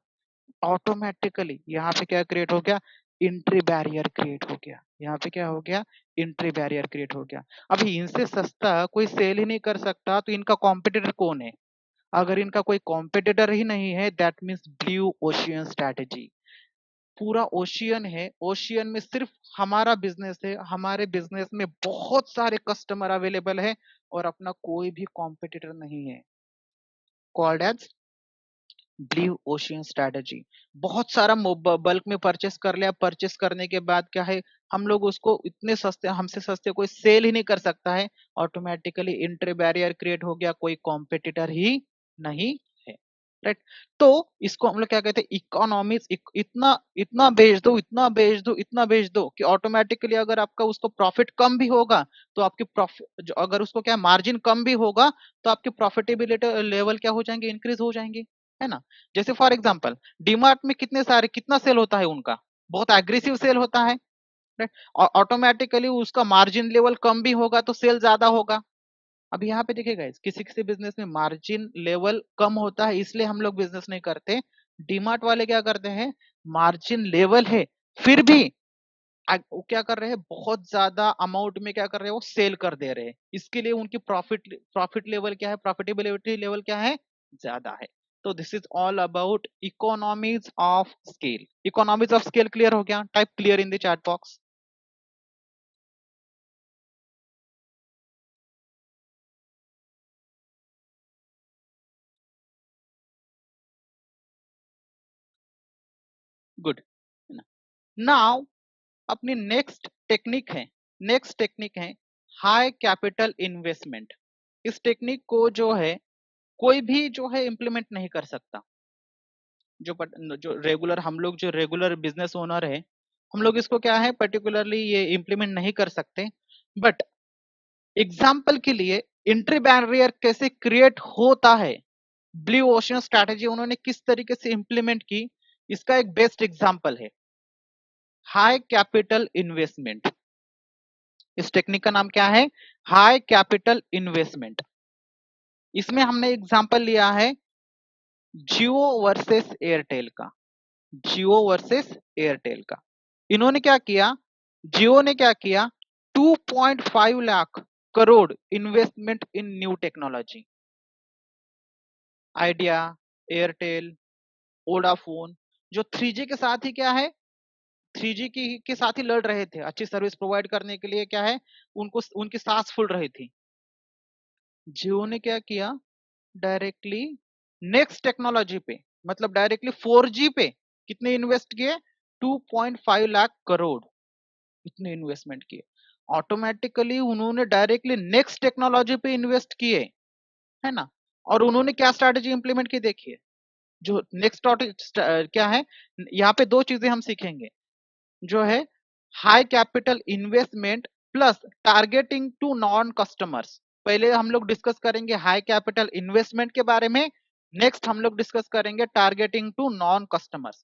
ऑटोमेटिकली यहाँ पे क्या क्रिएट हो गया, एंट्री बैरियर क्रिएट हो गया, यहाँ पे क्या हो गया, एंट्री बैरियर क्रिएट हो गया। अभी इनसे सस्ता कोई सेल ही नहीं कर सकता तो इनका कॉम्पिटिटर कौन है, अगर इनका कोई कॉम्पिटिटर ही नहीं है, that means blue ocean strategy. पूरा ओशियन है, ओशियन में सिर्फ हमारा बिजनेस है, हमारे बिजनेस में बहुत सारे कस्टमर अवेलेबल है और अपना कोई भी कॉम्पिटिटर नहीं है, called as blue ocean strategy. बहुत सारा बल्क में परचेस कर लिया, परचेस करने के बाद क्या है, हम लोग उसको इतने सस्ते, हमसे सस्ते कोई सेल ही नहीं कर सकता है, ऑटोमेटिकली एंट्री बैरियर क्रिएट हो गया, कोई कॉम्पिटिटर ही नहीं है, राइट। तो इसको हम लोग क्या कहते हैं, इकोनॉमिक्स, इतना इतना बेच दो, इतना बेच दो, इतना बेच दो कि ऑटोमेटिकली अगर आपका उसको प्रॉफिट कम भी होगा तो आपकी प्रॉफिट, अगर उसको क्या मार्जिन कम भी होगा तो आपकी प्रॉफिटेबिलिटी लेवल क्या हो जाएंगे, इंक्रीज हो जाएंगे, है ना। जैसे फॉर एग्जांपल डीमार्ट में कितना सेल होता है उनका, बहुत एग्रेसिव सेल होता है, राइट। ऑटोमेटिकली उसका मार्जिन लेवल कम भी होगा तो सेल ज्यादा होगा। अब यहाँ पे देखिए गाइस, किसी किसी बिजनेस में मार्जिन लेवल कम होता है इसलिए हम लोग बिजनेस नहीं करते। डीमार्ट वाले क्या करते हैं, मार्जिन लेवल है फिर भी वो क्या कर रहे हैं, बहुत ज्यादा अमाउंट में क्या कर रहे हैं, वो सेल कर दे रहे हैं, इसके लिए उनकी प्रॉफिट लेवल क्या है, प्रॉफिटेबिलिटी लेवल क्या है, ज्यादा है। तो this is all about economies of scale. Economies of scale clear हो गया, type clear in the chat box. Good. Now अपनी नेक्स्ट टेक्निक है हाई कैपिटल इन्वेस्टमेंट। इस टेक्निक को जो है कोई भी जो है इम्प्लीमेंट नहीं कर सकता, जो रेगुलर हम लोग जो रेगुलर बिजनेस ओनर है, हम लोग इसको क्या है पर्टिकुलरली ये इम्प्लीमेंट नहीं कर सकते, बट एग्जाम्पल के लिए एंट्री बैरियर कैसे क्रिएट होता है, ब्लू ओशन स्ट्रैटेजी उन्होंने किस तरीके से इंप्लीमेंट की, इसका एक बेस्ट एग्जाम्पल है हाई कैपिटल इन्वेस्टमेंट। इस टेक्निक का नाम क्या है? High capital investment. इसमें हमने एग्जाम्पल लिया है जियो वर्सेस एयरटेल का। जियो वर्सेस एयरटेल का इन्होंने क्या किया, जियो ने क्या किया, 2.5 लाख करोड़ इन्वेस्टमेंट इन new technology. Idea, Airtel, Vodafone जो 3G के साथ ही क्या है, 3G के साथ ही लड़ रहे थे, अच्छी सर्विस प्रोवाइड करने के लिए क्या है, उनको उनकी सांस फूल रही थी। जियो ने क्या किया, डायरेक्टली नेक्स्ट टेक्नोलॉजी पे, मतलब डायरेक्टली 4G पे कितने इन्वेस्ट किए, 2.5 लाख करोड़ इतने इन्वेस्टमेंट किए। ऑटोमेटिकली उन्होंने डायरेक्टली नेक्स्ट टेक्नोलॉजी पे इन्वेस्ट किए, है ना। और उन्होंने क्या स्ट्रैटेजी इंप्लीमेंट की देखिए, जो नेक्स्ट क्या है, यहाँ पे दो चीजें हम सीखेंगे, जो है high capital investment plus targeting to non customers. पहले हम लोग डिस्कस करेंगे हाई कैपिटल इन्वेस्टमेंट के बारे में, नेक्स्ट हम लोग डिस्कस करेंगे targeting to non customers.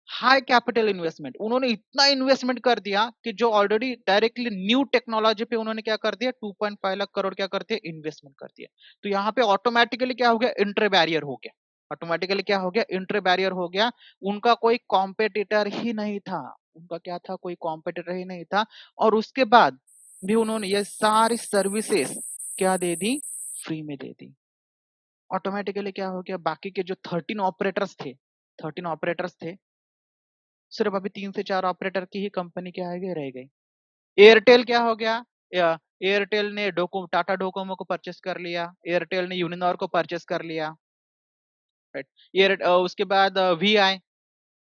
High capital investment, उन्होंने इतना इन्वेस्टमेंट कर दिया कि जो ऑलरेडी डायरेक्टली न्यू टेक्नोलॉजी पे उन्होंने क्या कर दिया, 2.5 लाख करोड़ क्या कर दिया, इन्वेस्टमेंट कर दिया। तो यहाँ पे ऑटोमेटिकली क्या हो गया, इंट्री बैरियर हो गया। ऑटोमेटिकली क्या हो गया, इंट्री बैरियर हो गया। उनका कोई कॉम्पिटिटर ही नहीं था, उनका क्या था, कोई कॉम्पिटिटर ही नहीं था। और उसके बाद भी उन्होंने ये सारी सर्विसेज क्या दे दी, फ्री में दे दी। ऑटोमेटिकली क्या हो गया, बाकी के जो 13 ऑपरेटर्स थे, 13 ऑपरेटर्स थे, सिर्फ अभी 3 से 4 ऑपरेटर की ही कंपनी क्या है रह गई। एयरटेल क्या हो गया, एयरटेल ने टाटा डोकोमो को परचेस कर लिया, एयरटेल ने यूनिनॉर को परचेस कर लिया, राइट। उसके बाद वी आए,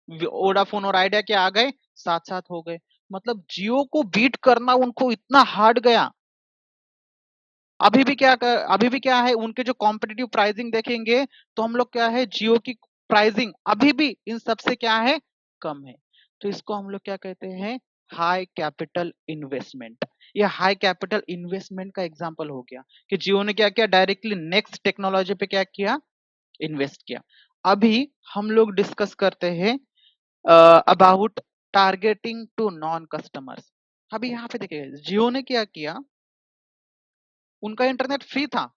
वोडाफोन और आइडिया क्या आ गए, साथ साथ हो गए। मतलब जियो को बीट करना उनको इतना हार्ड गया। अभी भी क्या है, उनके जो कॉम्पिटिटिव प्राइसिंग देखेंगे तो हम लोग क्या है, जियो की प्राइसिंग अभी भी इन सबसे क्या है, कम है। तो इसको हम लोग क्या कहते हैं, हाई कैपिटल इन्वेस्टमेंट। ये हाई कैपिटल इन्वेस्टमेंट का एग्जांपल हो गया कि जियो ने क्या किया, डायरेक्टली नेक्स्ट टेक्नोलॉजी पे क्या किया, इन्वेस्ट किया। अभी हम लोग डिस्कस करते हैं about targeting to non customers. अभी यहाँ पे देखिए जियो ने क्या किया, उनका इंटरनेट फ्री था,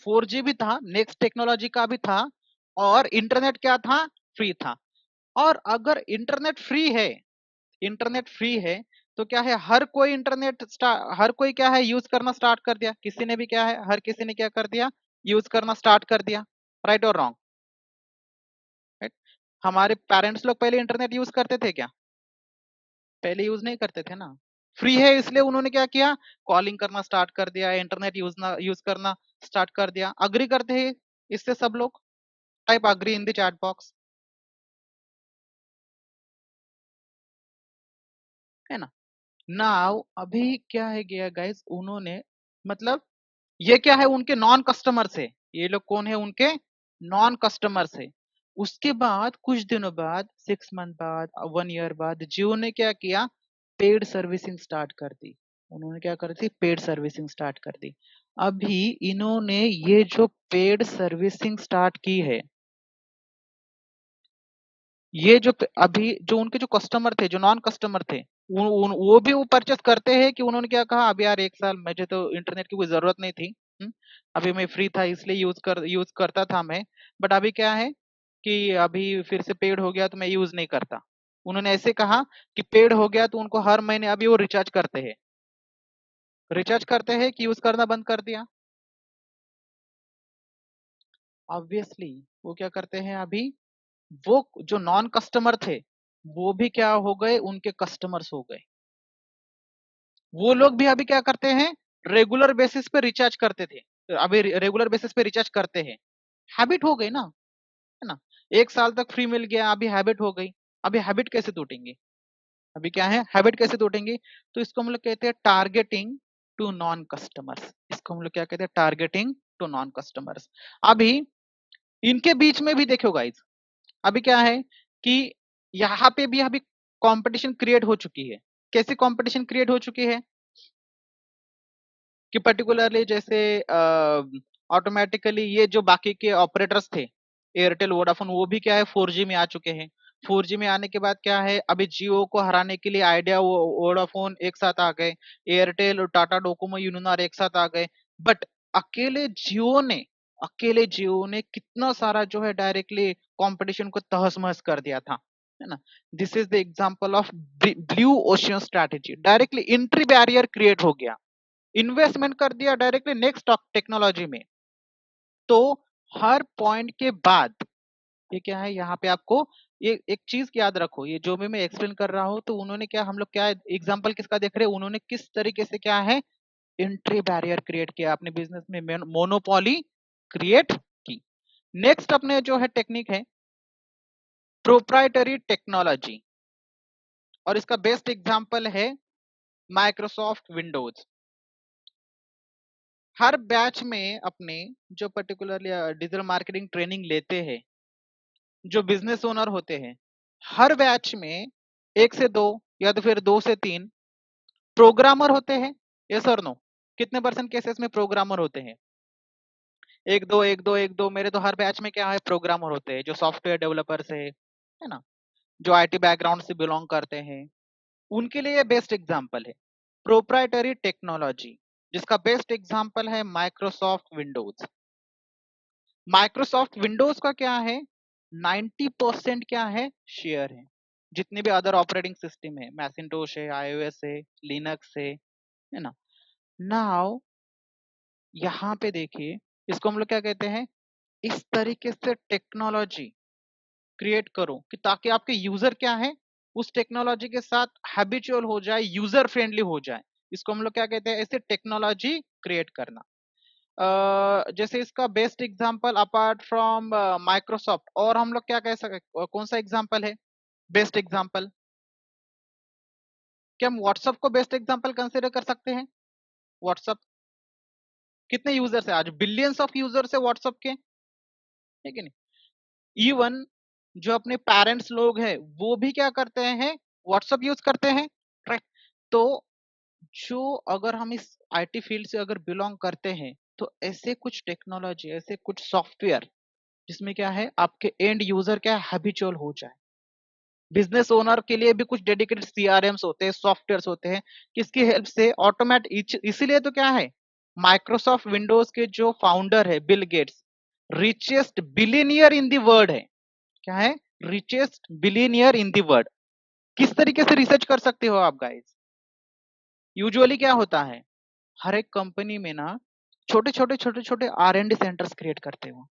4G भी था, नेक्स्ट टेक्नोलॉजी का भी था, और इंटरनेट क्या था, फ्री था। और अगर इंटरनेट फ्री है, इंटरनेट फ्री है तो क्या है, हर कोई क्या है, यूज करना स्टार्ट कर दिया। किसी ने भी क्या है, हर किसी ने क्या कर दिया, यूज करना स्टार्ट कर दिया। राइट और रॉन्ग, राइट। हमारे पेरेंट्स लोग पहले इंटरनेट यूज करते थे क्या, पहले यूज नहीं करते थे ना। फ्री है इसलिए उन्होंने क्या किया, कॉलिंग करना स्टार्ट कर दिया, इंटरनेट यूज करना स्टार्ट कर दिया। अग्री करते हैं इससे सब लोग, type agree in the chat box, है ना। नाउ अभी क्या है गया गाइस, उन्होंने मतलब ये क्या है, उनके नॉन कस्टमर्स है, ये लोग कौन है, उनके नॉन कस्टमर्स है। उसके बाद कुछ दिनों बाद, 6 मंथ बाद, 1 ईयर बाद, जियो ने क्या किया, पेड सर्विसिंग स्टार्ट कर दी। उन्होंने क्या कर दी, पेड सर्विसिंग स्टार्ट कर दी। अभी इन्होंने ये जो पेड सर्विसिंग स्टार्ट की है, ये जो अभी जो उनके जो कस्टमर थे, जो नॉन कस्टमर थे, वो भी वो परचेस करते हैं कि उन्होंने क्या कहा, अब यार 1 साल मुझे तो इंटरनेट की कोई जरूरत नहीं थी, अभी मैं फ्री था इसलिए यूज करता था मैं, बट अभी क्या है कि अभी फिर से पेड हो गया तो मैं यूज नहीं करता। उन्होंने ऐसे कहा कि पेड हो गया तो उनको हर महीने अभी वो रिचार्ज करते हैं, रिचार्ज करते हैं कि यूज करना बंद कर दिया। ऑब्वियसली वो क्या करते हैं अभी, वो जो नॉन कस्टमर थे वो भी क्या हो गए, उनके कस्टमर्स हो गए। वो लोग भी अभी क्या करते हैं, रेगुलर बेसिस पे रिचार्ज करते थे, अभी रेगुलर बेसिस पे रिचार्ज करते हैं। हैबिट हो गई ना, है ना। 1 साल तक फ्री मिल गया, अभी हैबिट हो गई। अभी हैबिट कैसे टूटेंगे, अभी क्या है, हैबिट कैसे टूटेंगे। तो इसको हम लोग कहते हैं टारगेटिंग टू नॉन कस्टमर्स। इसको हम लोग क्या कहते हैं, टारगेटिंग टू नॉन कस्टमर्स। अभी इनके बीच में भी देखो गाइज, अभी क्या है कि यहाँ पे भी अभी कंपटीशन क्रिएट हो चुकी है। कैसी कंपटीशन क्रिएट हो चुकी है कि पर्टिकुलरली जैसे ऑटोमेटिकली ये जो बाकी के ऑपरेटर्स थे, एयरटेल वोडाफोन, वो भी क्या है 4G में आ चुके हैं। 4G में आने के बाद क्या है, अभी जियो को हराने के लिए आइडिया वोडाफोन एक साथ आ गए, एयरटेल और टाटा डोकोमो यूनिनॉर एक साथ आ गए। बट अकेले जियो ने कितना सारा जो है डायरेक्टली कंपटीशन को तहस महस कर दिया था, है ना। This is the example of blue ocean strategy. Directly entry barrier create हो गया, इन्वेस्टमेंट कर दिया डायरेक्टली नेक्स्ट टेक्नोलॉजी में। तो हर पॉइंट के बाद ये क्या है, यहाँ पे आपको ये एक चीज याद रखो, ये जो भी मैं एक्सप्लेन कर रहा हूँ, तो उन्होंने क्या, हम लोग क्या एग्जांपल किसका देख रहे हैं, उन्होंने किस तरीके से क्या है एंट्री बैरियर क्रिएट किया, अपने बिजनेस में मोनोपोली क्रिएट की। नेक्स्ट अपने जो है टेक्निक है प्रोप्राइटरी टेक्नोलॉजी, और इसका बेस्ट एग्जांपल है माइक्रोसॉफ्ट विंडोज। हर बैच में अपने जो पर्टिकुलरली डिजिटल मार्केटिंग ट्रेनिंग लेते हैं जो बिजनेस ओनर होते हैं, हर बैच में 1 से 2 या तो फिर 2 से 3 प्रोग्रामर होते हैं। यस और नो, कितने परसेंट केसेस में प्रोग्रामर होते हैं? 1 2 1 2 1 2। मेरे तो हर बैच में क्या है प्रोग्रामर होते हैं, जो सॉफ्टवेयर डेवलपर्स है ना, जो आईटी बैकग्राउंड से बिलोंग करते हैं, उनके लिए बेस्ट एग्जाम्पल है प्रोप्राइटरी टेक्नोलॉजी, जिसका बेस्ट एग्जाम्पल है माइक्रोसॉफ्ट विंडोज। माइक्रोसॉफ्ट विंडोज का क्या है 90% क्या है शेयर है, जितने भी अदर ऑपरेटिंग सिस्टम है, मैसिंटोश है, आईओएस है, लिनक्स है ना। नाउ यहाँ पे देखिए, इसको हम लोग क्या कहते हैं, इस तरीके से टेक्नोलॉजी क्रिएट करो कि ताकि आपके यूजर क्या है उस टेक्नोलॉजी के साथ हैबिचुअल हो जाए, यूजर फ्रेंडली हो जाए। इसको हम लोग क्या कहते हैं, ऐसे टेक्नोलॉजी क्रिएट करना। जैसे इसका best example apart from Microsoft, और हम लोग क्या कह सकते, कौन सा एग्जांपल है बेस्ट एग्जांपल? क्या हम व्हाट्सएप को बेस्ट एग्जांपल कंसीडर कर सकते हैं? व्हाट्सएप कितने यूजर्स है आज, बिलियंस ऑफ यूजर्स है व्हाट्सएप के, है कि नहीं। इवन जो अपने पेरेंट्स लोग हैं वो भी क्या करते हैं, व्हाट्सएप यूज करते हैं, राइट। तो जो अगर हम इस आईटी फील्ड से अगर बिलोंग करते हैं, तो ऐसे कुछ टेक्नोलॉजी, ऐसे कुछ सॉफ्टवेयर जिसमें क्या है आपके एंड यूजर क्या हैबिचुअल हो जाए। बिजनेस ओनर के लिए भी कुछ डेडिकेटेड सीआरएम्स होते हैं, सॉफ्टवेयर्स होते हैं, किसकी हेल्प से ऑटोमेटिक। इसीलिए तो क्या है माइक्रोसॉफ्ट विंडोज के जो फाउंडर है Bill Gates, richest billionaire in the world है। क्या है, richest billionaire in the world. किस तरीके से रिसर्च कर सकते हो आप गाइस? यूजुअली क्या होता है, हर एक कंपनी में ना छोटे छोटे R and D centres create करते हो।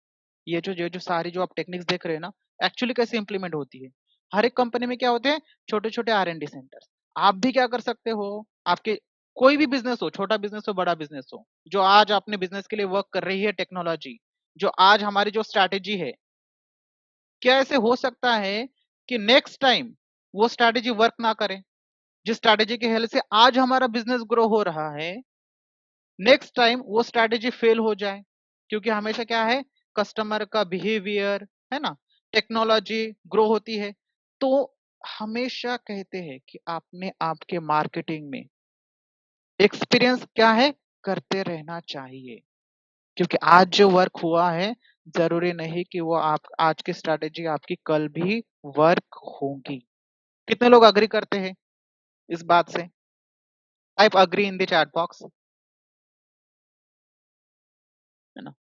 ये जो सारी जो आप टेक्निक्स देख रहे हैं ना, एक्चुअली कैसे इंप्लीमेंट होती है, हर एक कंपनी में क्या होते हैं छोटे छोटे आर एंड डी सेंटर्स। आप भी क्या कर सकते हो, आपके कोई भी बिजनेस हो, छोटा बिजनेस हो बड़ा बिजनेस हो, जो आज अपने बिजनेस के लिए वर्क कर रही है टेक्नोलॉजी, जो आज हमारी जो स्ट्रैटेजी है, क्या ऐसे हो सकता है कि नेक्स्ट टाइम वो स्ट्रैटेजी वर्क ना करे? जिस स्ट्रैटेजी की हेल्प से आज हमारा बिजनेस ग्रो हो रहा है, नेक्स्ट टाइम वो स्ट्रैटेजी फेल हो जाए। क्योंकि हमेशा क्या है, कस्टमर का बिहेवियर, है ना, टेक्नोलॉजी ग्रो होती है। तो हमेशा कहते हैं कि आपने आपके मार्केटिंग में एक्सपीरियंस क्या है करते रहना चाहिए, क्योंकि आज जो वर्क हुआ है जरूरी नहीं कि वो आप आज की स्ट्रैटेजी आपकी कल भी वर्क होगी। कितने लोग अग्री करते हैं इस बात से? Type agree in the chat box, है ना।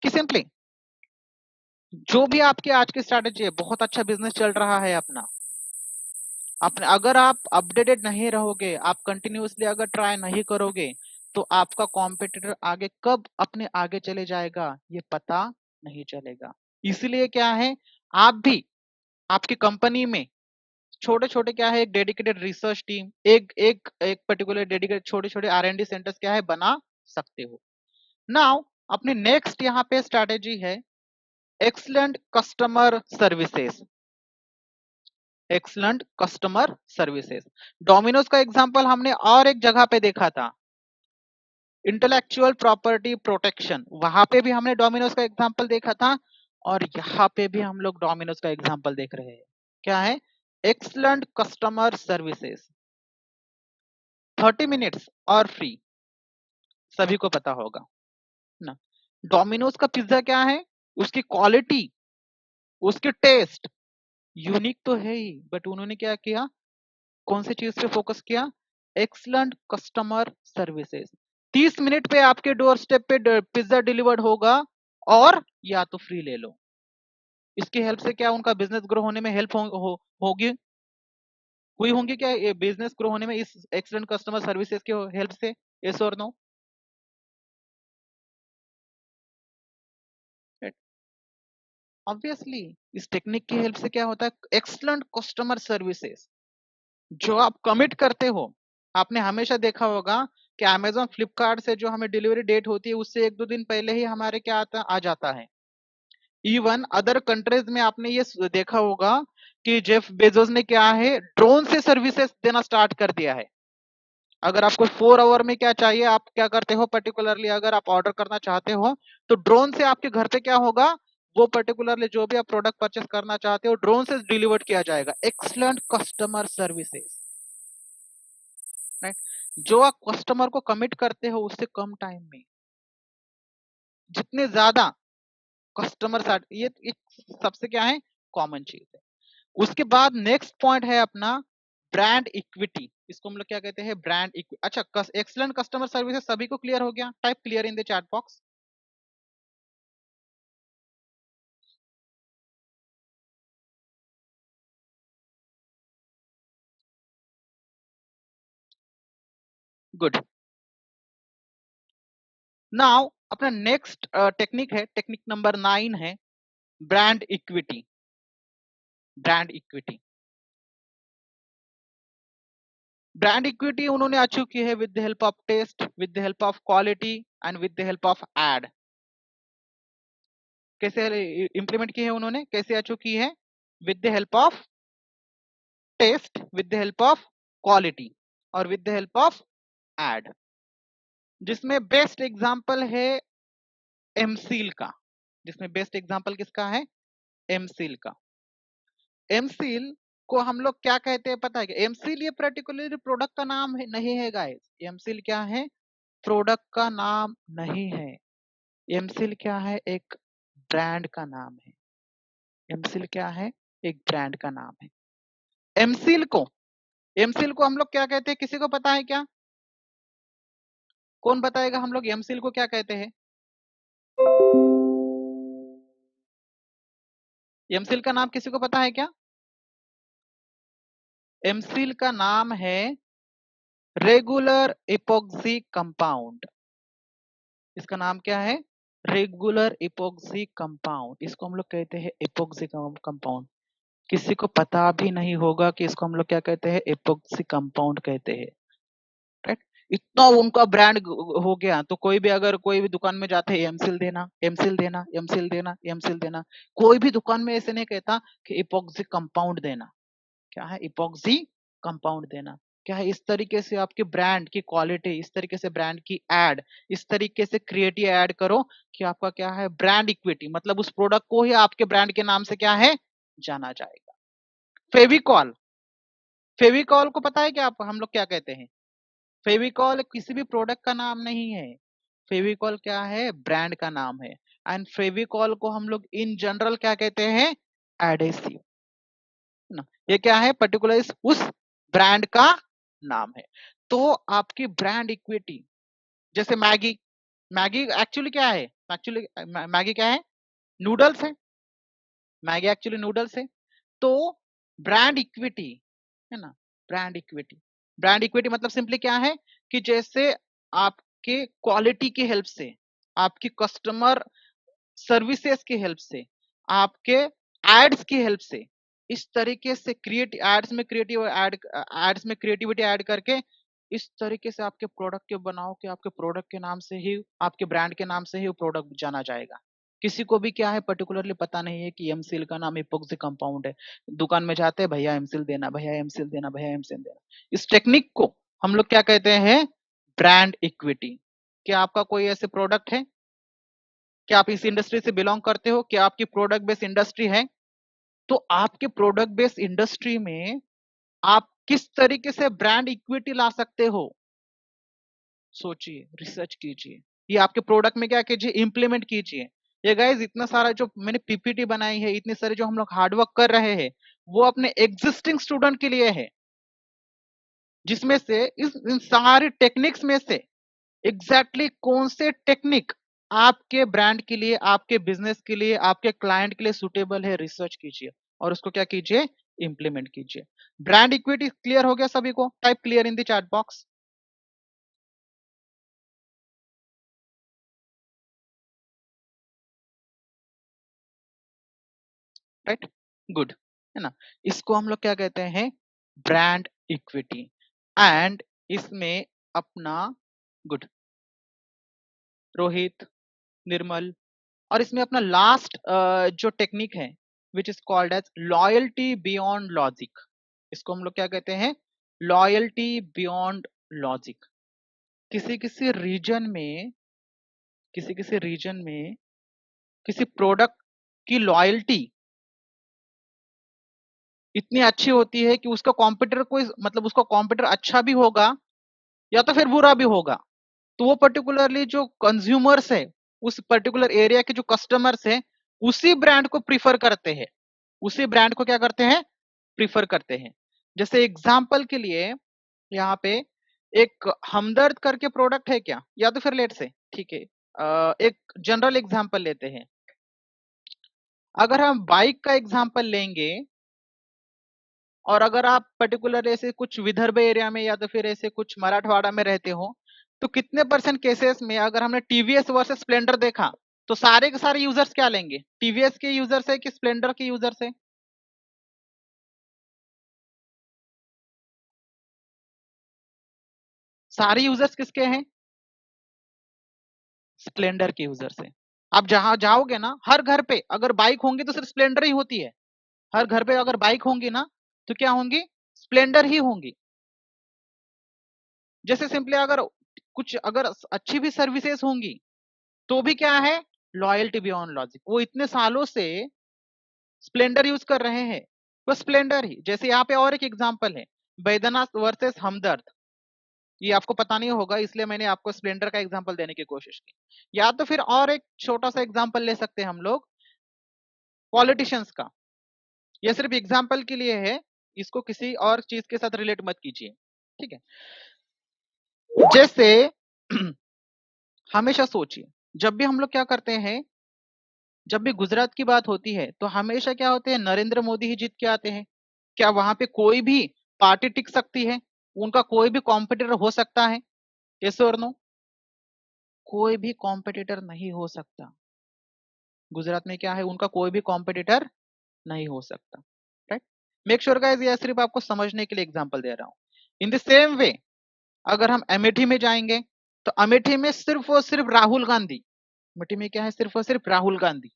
कि सिंपली जो भी आपकी आज की स्ट्रैटेजी है, बहुत अच्छा बिजनेस चल रहा है अपना, अपने अगर आप अपडेटेड नहीं रहोगे, आप कंटिन्यूअसली अगर ट्राई नहीं करोगे, तो आपका कॉम्पिटिटर आगे कब अपने आगे चले जाएगा ये पता नहीं चलेगा। इसलिए क्या है, आप भी आपकी कंपनी में छोटे छोटे क्या है एक डेडिकेटेड रिसर्च टीम, एक एक एक पर्टिकुलर डेडिकेटेड छोटे छोटे आर एंड डी सेंटर्स क्या है बना सकते हो। नाउ अपनी नेक्स्ट यहाँ पे स्ट्रैटेजी है excellent customer services. Excellent customer services, Domino's का एग्जांपल हमने और एक जगह पे देखा था, इंटेलेक्चुअल प्रॉपर्टी प्रोटेक्शन, वहां पे भी हमने डोमिनोज का एग्जांपल देखा था। और यहाँ पे भी हम लोग डोमिनोज का एग्जांपल देख रहे हैं। क्या है? एक्सलेंट कस्टमर सर्विसेज, 30 मिनट्स और फ्री, सभी को पता होगा ना। डोमिनोज का पिज्जा क्या है? उसकी क्वालिटी, उसके टेस्ट यूनिक तो है ही, बट उन्होंने क्या किया? कौन सी चीज पे फोकस किया? Excellent customer services. 30 मिनट पे आपके डोर स्टेप पे पिज्जा डिलीवर्ड होगा और या तो फ्री ले लो। इसकी हेल्प से क्या उनका बिजनेस ग्रो होने में हेल्प होगी, हुई होंगी क्या ये बिजनेस ग्रो होने में इस एक्सलेंट कस्टमर सर्विसेज के हेल्प से? यस और नो? ऑब्वियसली इस टेक्निक की हेल्प से क्या होता है? एक्सलेंट कस्टमर सर्विसेज जो आप कमिट करते हो। आपने हमेशा देखा होगा कि अमेजोन फ्लिपकार्ट से जो हमें डिलीवरी डेट होती है उससे 1-2 दिन पहले ही हमारे क्या आ जाता है। इवन अदर कंट्रीज में आपने ये देखा होगा कि जेफ बेजोस ने क्या है, ड्रोन से सर्विसेज देना स्टार्ट कर दिया है। अगर आपको 4 आवर में क्या चाहिए, आप क्या करते हो, पर्टिकुलरली अगर आप ऑर्डर करना चाहते हो तो ड्रोन से आपके घर पे क्या होगा, वो पर्टिकुलरली जो भी आप प्रोडक्ट परचेस करना चाहते हो ड्रोन से डिलीवर्ड किया जाएगा। Excellent customer services, right? जो आप कस्टमर को कमिट करते हो उससे कम टाइम में, जितने ज्यादा कस्टमर, ये एक सबसे क्या है, कॉमन चीज है। उसके बाद नेक्स्ट पॉइंट है अपना ब्रांड इक्विटी। इसको हम लोग क्या कहते हैं? Brand equity. अच्छा, एक्सलेंट कस्टमर सर्विसेज सभी को क्लियर हो गया? Type clear in the chat box. Good. Now अपना नेक्स्ट टेक्निक है, टेक्निक नंबर 9 है brand equity. Brand equity, brand equity उन्होंने अचीव की है with the help of taste, with the help of quality and with the help of ad. कैसे implement की है उन्होंने, कैसे अचीव की है? With the help of taste, with the help of quality और with the help of ad. जिसमें best example है एमसील का। जिसमें बेस्ट एग्जांपल किसका है? एमसील का। एमसील को हम लोग क्या कहते हैं पता है? एमसील ये पर्टिकुलर प्रोडक्ट का नाम है, नहीं है गाइस। एमसील क्या है? प्रोडक्ट का नाम नहीं है। एमसील क्या है? एक ब्रांड का नाम है। एमसील क्या है? एक ब्रांड का नाम है। एमसील को, एमसील को हम लोग क्या कहते हैं? किसी को पता है क्या? कौन बताएगा हम लोग एमसील को क्या कहते हैं? एमसील का नाम किसी को पता है क्या? एमसील का नाम है रेगुलर इपोक्सी कंपाउंड। इसका नाम क्या है? Regular epoxy compound. इसको हम लोग कहते हैं इपोक्सी कंपाउंड। किसी को पता भी नहीं होगा कि इसको हम लोग क्या कहते हैं? इपोक्सी कंपाउंड कहते हैं, राइट? इतना उनका ब्रांड हो गया तो कोई भी अगर कोई भी दुकान में जाते हैं एमसील देना, एमसील देना, एमसील देना, एमसील देना, कोई भी दुकान में ऐसे नहीं कहता कि इपोक्सी कंपाउंड देना। क्या है? इपोक्सी कंपाउंड देना। क्या है? इस तरीके से आपके ब्रांड की क्वालिटी, इस तरीके से ब्रांड की एड, इस तरीके से क्रिएटिव एड करो कि आपका क्या है? ब्रांड इक्विटी, मतलब उस प्रोडक्ट को ही आपके ब्रांड के नाम से क्या है? जाना जाएगा। फेविकॉल, फेविकॉल को पता है क्या आप हम लोग क्या कहते हैं? फेविकॉल किसी भी प्रोडक्ट का नाम नहीं है। फेविकॉल क्या है? ब्रांड का नाम है। एंड फेविकॉल को हम लोग इन जनरल क्या कहते हैं? एडेसिव ना। ये क्या है? पर्टिकुलर उस ब्रांड का नाम है। तो आपकी ब्रांड इक्विटी, जैसे मैगी, मैगी एक्चुअली क्या है? एक्चुअली मैगी क्या है? नूडल्स है। मैगी एक्चुअली नूडल्स है। तो ब्रांड इक्विटी है ना, ब्रांड इक्विटी, ब्रांड इक्विटी मतलब सिंपली क्या है कि जैसे आपके क्वालिटी की हेल्प से, आपकी कस्टमर सर्विसेज की हेल्प से, आपके एड्स की हेल्प से, इस तरीके से एड्स में क्रिएटिविटी ऐड करके इस तरीके से आपके प्रोडक्ट के बनाओ कि आपके प्रोडक्ट के नाम से ही, आपके ब्रांड के नाम से ही वो प्रोडक्ट जाना जाएगा। किसी को भी क्या है पर्टिकुलरली पता नहीं है कि एमसील का नाम इपोक्सी कंपाउंड है। दुकान में जाते हैं, भैया एमसील देना, भैया एमसील देना, भैया एमसील देना। इस टेक्निक को हम लोग क्या कहते हैं? Brand equity. क्या आपका कोई ऐसे प्रोडक्ट है क्या आप इस इंडस्ट्री से बिलोंग करते हो? क्या आपकी प्रोडक्ट बेस्ड इंडस्ट्री है? तो आपके प्रोडक्ट बेस्ड इंडस्ट्री में आप किस तरीके से ब्रांड इक्विटी ला सकते हो? सोचिए, रिसर्च कीजिए, ये आपके प्रोडक्ट में क्या कीजिए, इंप्लीमेंट कीजिए। ये गाइस इतना सारा जो मैंने पीपीटी बनाई है, इतने सारे जो हम लोग हार्डवर्क कर रहे हैं, वो अपने एग्जिस्टिंग स्टूडेंट के लिए है, जिसमें से इन सारी टेक्निक्स में से एग्जैक्टली कौन से टेक्निक आपके ब्रांड के लिए, आपके बिजनेस के लिए, आपके क्लाइंट के लिए सुटेबल है, रिसर्च कीजिए और उसको क्या कीजिए, इंप्लीमेंट कीजिए। ब्रांड इक्विटी क्लियर हो गया सभी को? Type clear in the chat box. Right, good, है ना? इसको हम लोग क्या कहते हैं, ब्रांड इक्विटी। एंड इसमें अपना, गुड, रोहित, निर्मल, और इसमें अपना लास्ट जो टेक्निक है which is called as loyalty beyond logic. इसको हम लोग क्या कहते हैं, लॉयल्टी बियॉन्ड लॉजिक। किसी किसी रीजन में, किसी किसी रीजन में किसी प्रोडक्ट की लॉयल्टी इतनी अच्छी होती है कि उसका कॉम्पिटिटर कोई, मतलब उसका कॉम्पिटिटर अच्छा भी होगा या तो फिर बुरा भी होगा, तो वो पर्टिकुलरली जो कंज्यूमर्स है, उस पर्टिकुलर एरिया के जो कस्टमर्स है, उसी ब्रांड को प्रीफर करते हैं, उसी ब्रांड को क्या करते हैं, प्रीफर करते हैं। जैसे एग्जांपल के लिए यहाँ पे एक हमदर्द करके प्रोडक्ट है क्या, या तो फिर लेट से, ठीक है, एक जनरल एग्जांपल लेते हैं। अगर हम बाइक का एग्जांपल लेंगे, और अगर आप पर्टिकुलर ऐसे कुछ विदर्भ एरिया में या तो फिर ऐसे कुछ मराठवाड़ा में रहते हो, तो कितने परसेंट केसेस में अगर हमने टीवीएस वर्सेस स्प्लेंडर देखा, तो सारे के सारे यूजर्स क्या लेंगे, टीवीएस के यूजर्स है कि स्प्लेंडर के यूजर्स है? सारे यूजर्स किसके हैं, स्प्लेंडर के यूजर्स है। आप जहां जाओगे ना, हर घर पे अगर बाइक होंगी तो सिर्फ स्प्लेंडर ही होती है। हर घर पे अगर बाइक होंगी ना, तो क्या होंगी, स्प्लेंडर ही होंगी। जैसे सिंपली अगर कुछ अगर अच्छी भी सर्विसेज होंगी, तो भी क्या है, लॉयल्टी बियॉन्ड लॉजिक। वो इतने सालों से स्प्लेंडर यूज कर रहे हैं, वो स्प्लेंडर ही। जैसे यहाँ पे और एक एग्जांपल है, बैद्यनाथ वर्सेस हमदर्द। ये आपको पता नहीं होगा, इसलिए मैंने आपको स्प्लेंडर का एग्जांपल देने की कोशिश की। या तो फिर और एक छोटा सा एग्जांपल ले सकते हैं हम लोग, पॉलिटिशियंस का। ये सिर्फ एग्जांपल के लिए है, इसको किसी और चीज के साथ रिलेट मत कीजिए, ठीक है? जैसे हमेशा सोचिए, जब भी हम लोग क्या करते हैं, जब भी गुजरात की बात होती है, तो हमेशा क्या होते हैं, नरेंद्र मोदी ही जीत के आते हैं। क्या वहां पे कोई भी पार्टी टिक सकती है, उनका कोई भी कॉम्पिटिटर हो सकता है? यस और नो? कोई भी कॉम्पिटिटर नहीं हो सकता। गुजरात में क्या है, उनका कोई भी कॉम्पिटिटर नहीं हो सकता। राइट, मेक श्योर गाइस, ये सिर्फ आपको समझने के लिए एग्जांपल दे रहा हूं। इन द सेम वे, अगर हम अमेठी में जाएंगे, तो अमेठी में सिर्फ और सिर्फ राहुल गांधी, अमेठी में क्या है, सिर्फ और सिर्फ राहुल गांधी।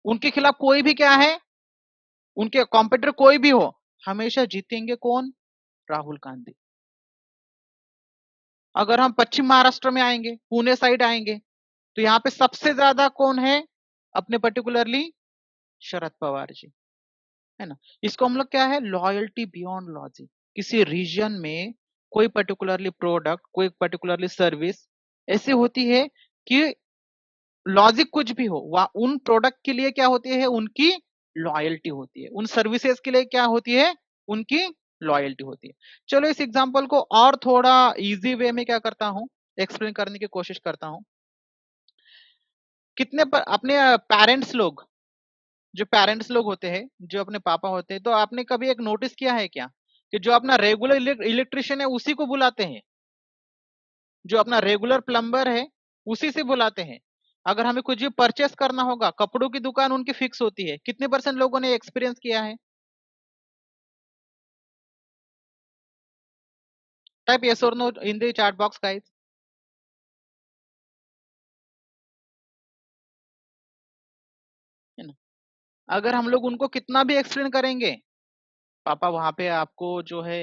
उनके खिलाफ कोई भी क्या है, उनके कॉम्पिटिटर कोई भी हो, हमेशा जीतेंगे कौन, राहुल गांधी। अगर हम पश्चिम महाराष्ट्र में आएंगे, पुणे साइड आएंगे, तो यहाँ पे सबसे ज्यादा कौन है, अपने पर्टिकुलरली शरद पवार जी, है ना? इसको हम लोग क्या है, लॉयल्टी बियॉन्ड लॉजिक। किसी रीजन में कोई पर्टिकुलरली प्रोडक्ट, कोई पर्टिकुलरली सर्विस ऐसी होती है कि लॉजिक कुछ भी हो, उन प्रोडक्ट के लिए क्या होती है, उनकी लॉयल्टी होती है। उन सर्विसेज के लिए क्या होती है, उनकी लॉयल्टी होती है। चलो इस एग्जांपल को और थोड़ा इजी वे में क्या करता हूं, एक्सप्लेन करने की कोशिश करता हूं। कितने पर अपने पेरेंट्स लोग, जो पेरेंट्स लोग होते हैं, जो अपने पापा होते हैं, तो आपने कभी एक नोटिस किया है क्या, कि जो अपना रेगुलर इलेक्ट्रिशियन है उसी को बुलाते हैं, जो अपना रेगुलर प्लम्बर है उसी से बुलाते हैं। अगर हमें कुछ भी परचेस करना होगा, कपड़ों की दुकान उनकी फिक्स होती है। कितने परसेंट लोगों ने एक्सपीरियंस किया है? टाइप यस और no in the chat box guys, है ना? अगर हम लोग उनको कितना भी एक्सप्लेन करेंगे, पापा वहां पे आपको जो है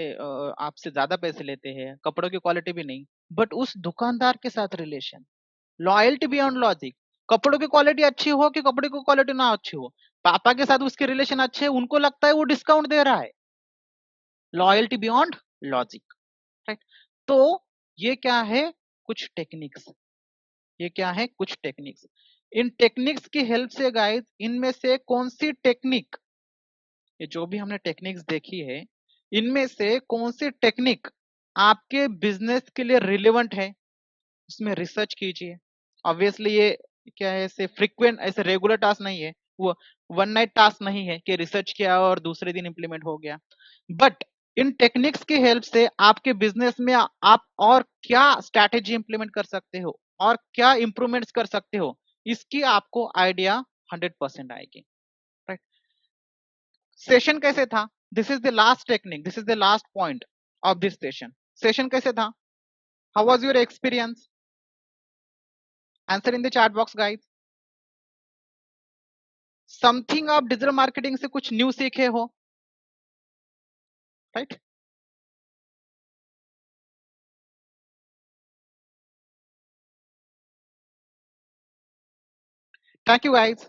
आपसे ज्यादा पैसे लेते हैं, कपड़ों की क्वालिटी भी नहीं, बट उस दुकानदार के साथ रिलेशन, लॉयल्टी बियॉन्ड लॉजिक। कपड़ों की क्वालिटी अच्छी हो कि कपड़े की क्वालिटी ना अच्छी हो, पापा के साथ उसके रिलेशन अच्छे हैं, उनको लगता है वो डिस्काउंट दे रहा है। Loyalty beyond logic, right. तो ये क्या है, कुछ टेक्निक्स, ये क्या है, कुछ टेक्निक्स। इन टेक्निक्स की हेल्प से गाइस, इनमें से कौन सी टेक्निक, ये जो भी हमने टेक्निक्स देखी है, इनमें से कौन सी टेक्निक आपके बिजनेस के लिए रिलेवेंट है, उसमें रिसर्च कीजिए। ऑब्वियसली ये क्या है, ऐसे फ्रीक्वेंट, ऐसे रेगुलर टास्क नहीं है, वो वन नाइट टास्क नहीं है कि रिसर्च किया और दूसरे दिन इंप्लीमेंट हो गया। बट इन टेक्निक्स की हेल्प से आपके बिजनेस में आप और क्या स्ट्रैटेजी इंप्लीमेंट कर सकते हो और क्या इंप्रूवमेंट्स कर सकते हो, इसकी आपको आइडिया 100% आएगी, राइट। सेशन कैसे था, this is the last technique, this is the last point of this session. Session कैसे था, how was your experience, answer in the chat box guys. Something आप डिजिटल मार्केटिंग से कुछ न्यू सीखे हो, राइट। Thank you guys.